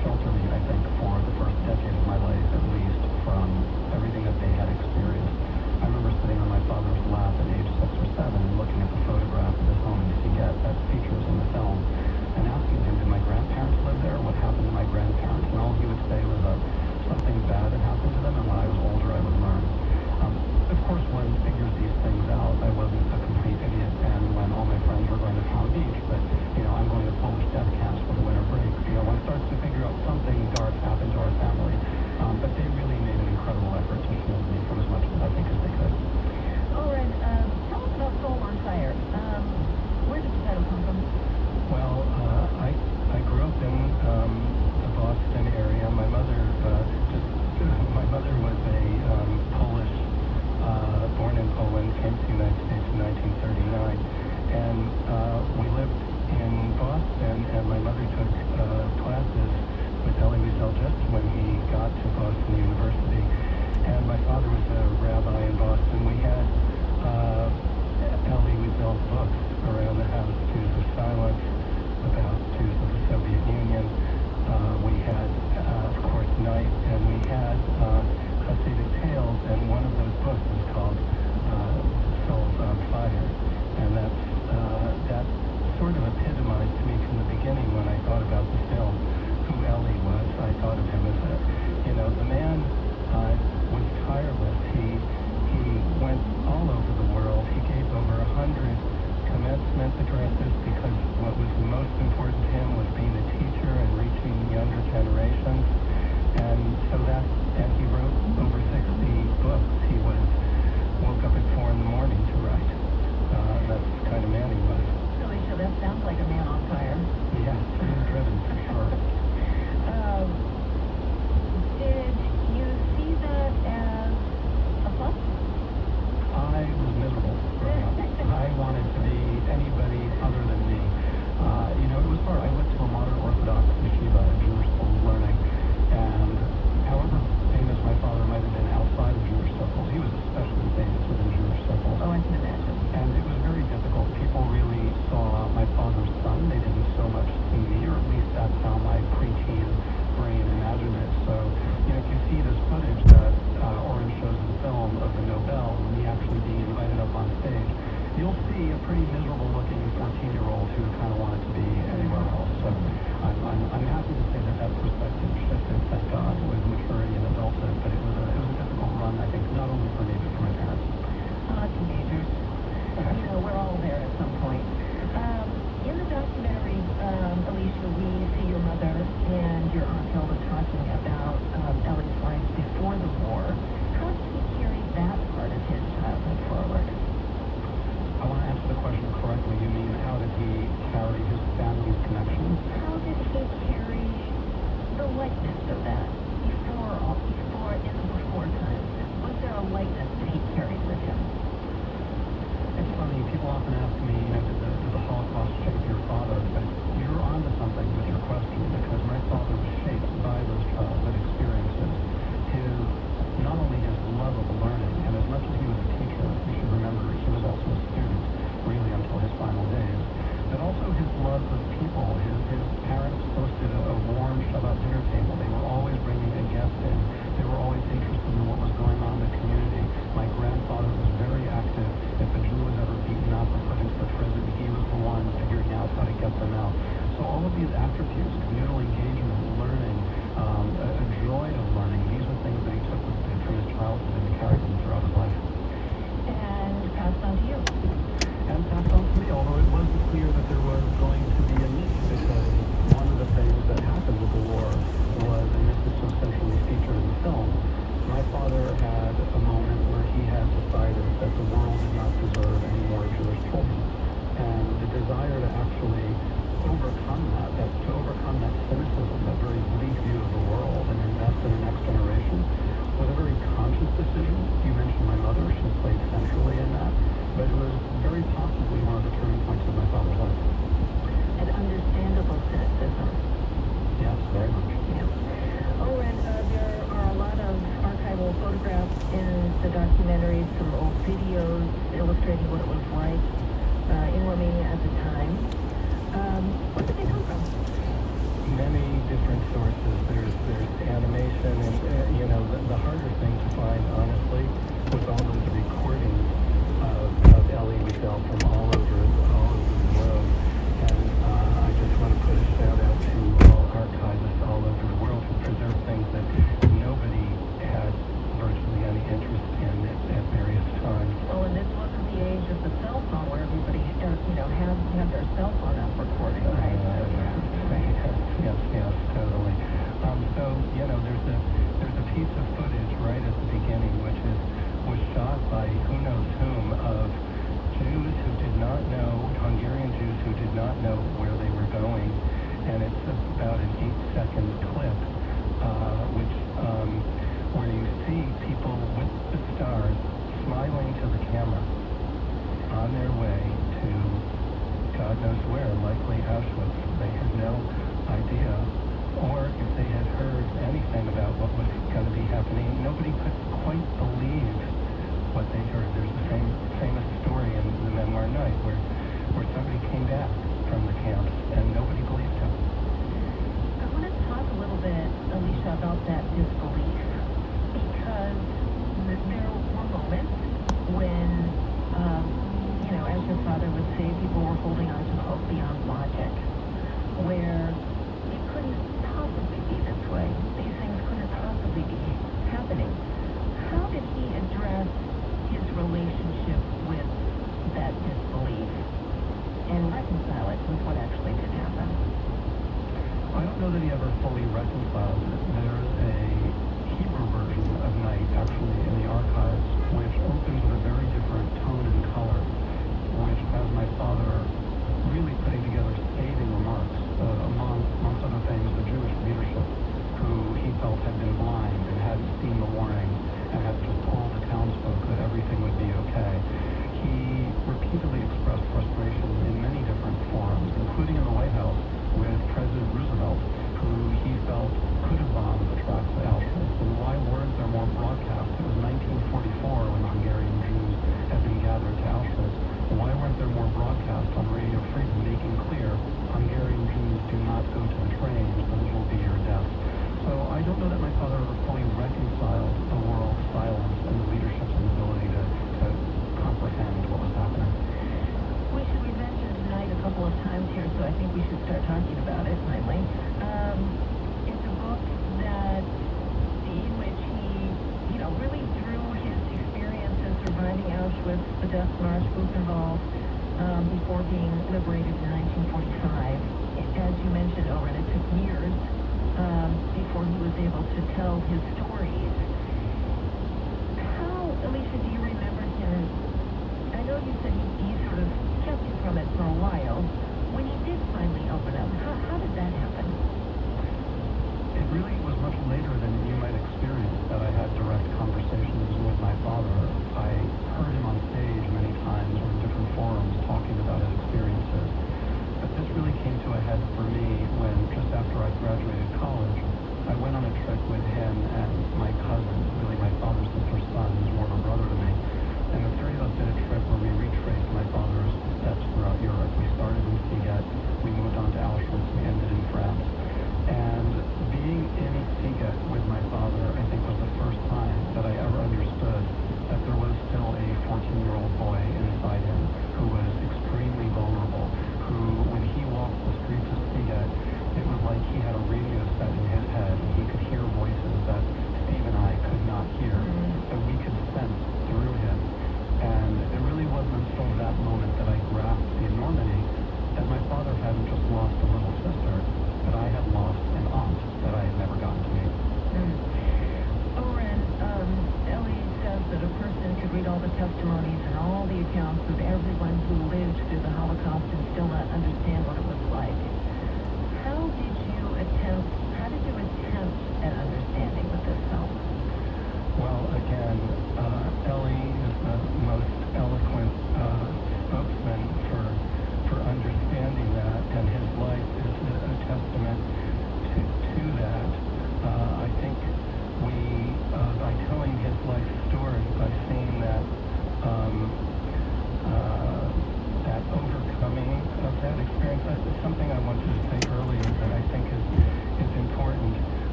shelter me, I think, for the first decade of my life, at least, from everything that they had experienced. I remember sitting on my father's lap at age 6 or 7 and looking at the photograph of his home in Siget that features in the film and asking him, did my grandparents live there? What happened to my grandparents? And all he would say was that something bad had happened to them, and when I was older, I would learn. Of course, one figures these things out. I wasn't a complete idiot, and when all my friends were going to Palm Beach, but, I'm going to Polish death camps for the winter break, one starts to figure out something dark happened to our family. But they really made an incredible effort to shield me from as much as I think as they could. Oren, tell us about Soul on Fire. Where did the title come from? Well, I grew up in the Boston area. My mother was a Polish, born in Poland, came to the United States in 1939, and we lived in Boston, and my mother took classes with Elie Wiesel just when he got to Boston University, and my father was a rabbi in Boston. We had Elie Wiesel's books around the house, Jews of Silence, about Jews of the Soviet Union. We had, of course, Night, and we had Hasidic Tales, and one of those books is called Souls on Fire, and that sort of epitomized to me from the beginning when I thought about the film who Elie was. I thought of him as the man was tireless. He went all over the world. He gave over 100 commencement addresses because what was most important to him was being a teacher and reaching younger generations. And he wrote over 60 books. He woke up at 4 in the morning to write. That's the kind of man he was. Really, so that sounds like a man on fire. Yeah, pretty driven for sure. Did you see that as a plus? I was miserable growing up. I wanted to be anybody other than me. It was hard. I went to a modern Orthodox yeshiva, a Jewish school of learning, and however famous my father might have been outside of Jewish circles, he was especially famous within Jewish circles. Oh, I can imagine. And it was very difficult. People really saw my father's son. They didn't so much see me, or at least that's how my preteen brain imagined it. So, if you see this footage that Oren shows in the film of the Nobel, and me actually being invited up on stage, you'll see a pretty miserable-looking 14-year-old who kind of wanted to be anywhere else. So I'm happy to say that perspective shifted, thank God, with maturity and adulthood. But it was a difficult run, I think, not only for me, but for my parents. Teenagers. We're all there at some point. In the documentary, Alicia, we see your mother and your Aunt Hilda talking about Ellie's life before the war. How did he carry that part of his childhood forward? I want to answer the question correctly. You mean, how did he carry his family's connections? How did he carry the likeness of that before times? Was there a likeness that he carried with him? It's funny, people often ask me, did the Holocaust shape your father? But you're onto something with your question, because my father was shaped by those childhood experiences. Not only his love of learning, and as much as he was a teacher, you should remember he was also a student, really until his final days, but also his love of people. His parents hosted a warm Shabbat dinner table. They were always bringing a guest in. They were always interested in what was going on in the community. My grandfather was very active. If a Jew was ever beaten up or put into the prison, he was the one figuring out how to get them out. So all of these attributes, communal engagement, learning, a joy of learning, these are things that he took with him from his childhood and carried them throughout his life. And passed on to you. And passed on to me, although it wasn't clear that there was going to be a niche, because one of the things that happened with the war was, and this is so centrally featured in the film, my father had a moment where he had decided that the world did not deserve any more Jewish children. And the desire to actually overcome that cynicism, that very bleak view of the world, and invest in the next generation, was a very conscious decision. You mentioned my mother, she played centrally in that, but it was very possibly one of the turning points of my father's life. And under about an 8-second clip, where you see people with the stars smiling to the camera on their way to God knows where, likely Auschwitz. They had no idea, or if they had heard anything about what was going to be happening, nobody could quite believe what they heard. There's the famous story in the memoir Night where somebody came back from the camps and nobody believed him. I want to talk a little bit, Alicia, about that disbelief, because there were moments when, as your father would say, people were holding on to hope beyond logic, where it couldn't possibly be this way. These things couldn't possibly be happening. How did he address his relationship with that disbelief and reconcile it with what actually did happen? I don't know that he ever fully reconciled it. There's a Hebrew version of Night, actually, in the archives, which opens with a very different tone and color, which has my father really putting together scathing remarks, amongst other things, the Jewish leadership, who he felt had been blind and hadn't seen the warning and had just told the townsfolk that everything would be okay. He repeatedly expressed frustration in many different forums, including in the White House with President Roosevelt, who he felt could have bombed the tracks to Auschwitz. And why weren't there more broadcasts? It was 1944 when the Hungarian Jews had been gathered to Auschwitz. Why weren't there more broadcasts on Radio Freedom making clear Hungarian Jews do not go to the trains, those will be your deaths? So I don't know that my father ever fully reconciled the world's silence and the leadership's inability to comprehend what was happening. We mentioned Night a couple of times here, so I think we should start talking about it finally. It's a book that, in which he, really drew his experiences surviving Auschwitz, the Death March, Buchenwald, before being liberated in 1945. As you mentioned, Oren, it took years before he was able to tell his stories. How, Alicia, do you remember him? I know you said he sort of kept you from it for a while. When he did finally open up, how did that happen? It really was much later than you might experience that I had direct conversations with my father. I heard him on stage many times or in different forums talking about his experiences. But this really came to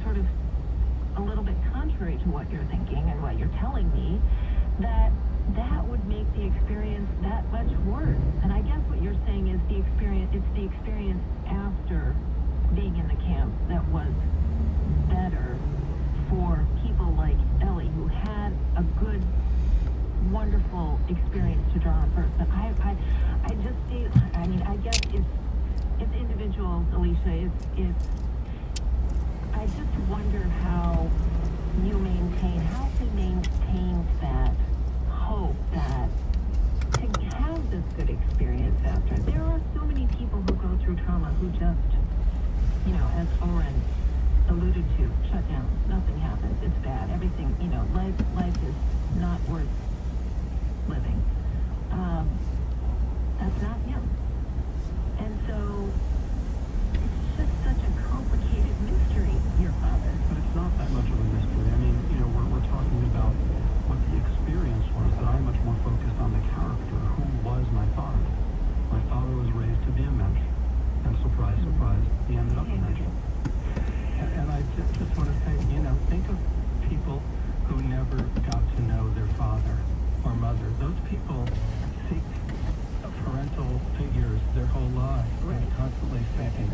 sort of a little bit contrary to what you're thinking and what you're telling me, that would make the experience that much worse. And I guess what you're saying is it's the experience after being in the camp that was better for people like Ellie, who had a good, wonderful experience to draw on first. But I guess it's individual, Alicia. I just wonder how he maintains that hope that to have this good experience after. There are so many people who go through trauma who just, as Oren alluded to, shut down. Nothing happens. It's bad. Everything, life is not worth living. That's not him. And so it's just such a complicated mystery, your father. But it's not that much of a mystery. I mean, we're talking about what the experience was, but I'm much more focused on the character. Who was my father? My father was raised to be a mensch. And surprise, surprise, he ended up a mensch. And I just want to say, think of people who never got to know their father or mother. Those people seek parental figures their whole lives, constantly thinking,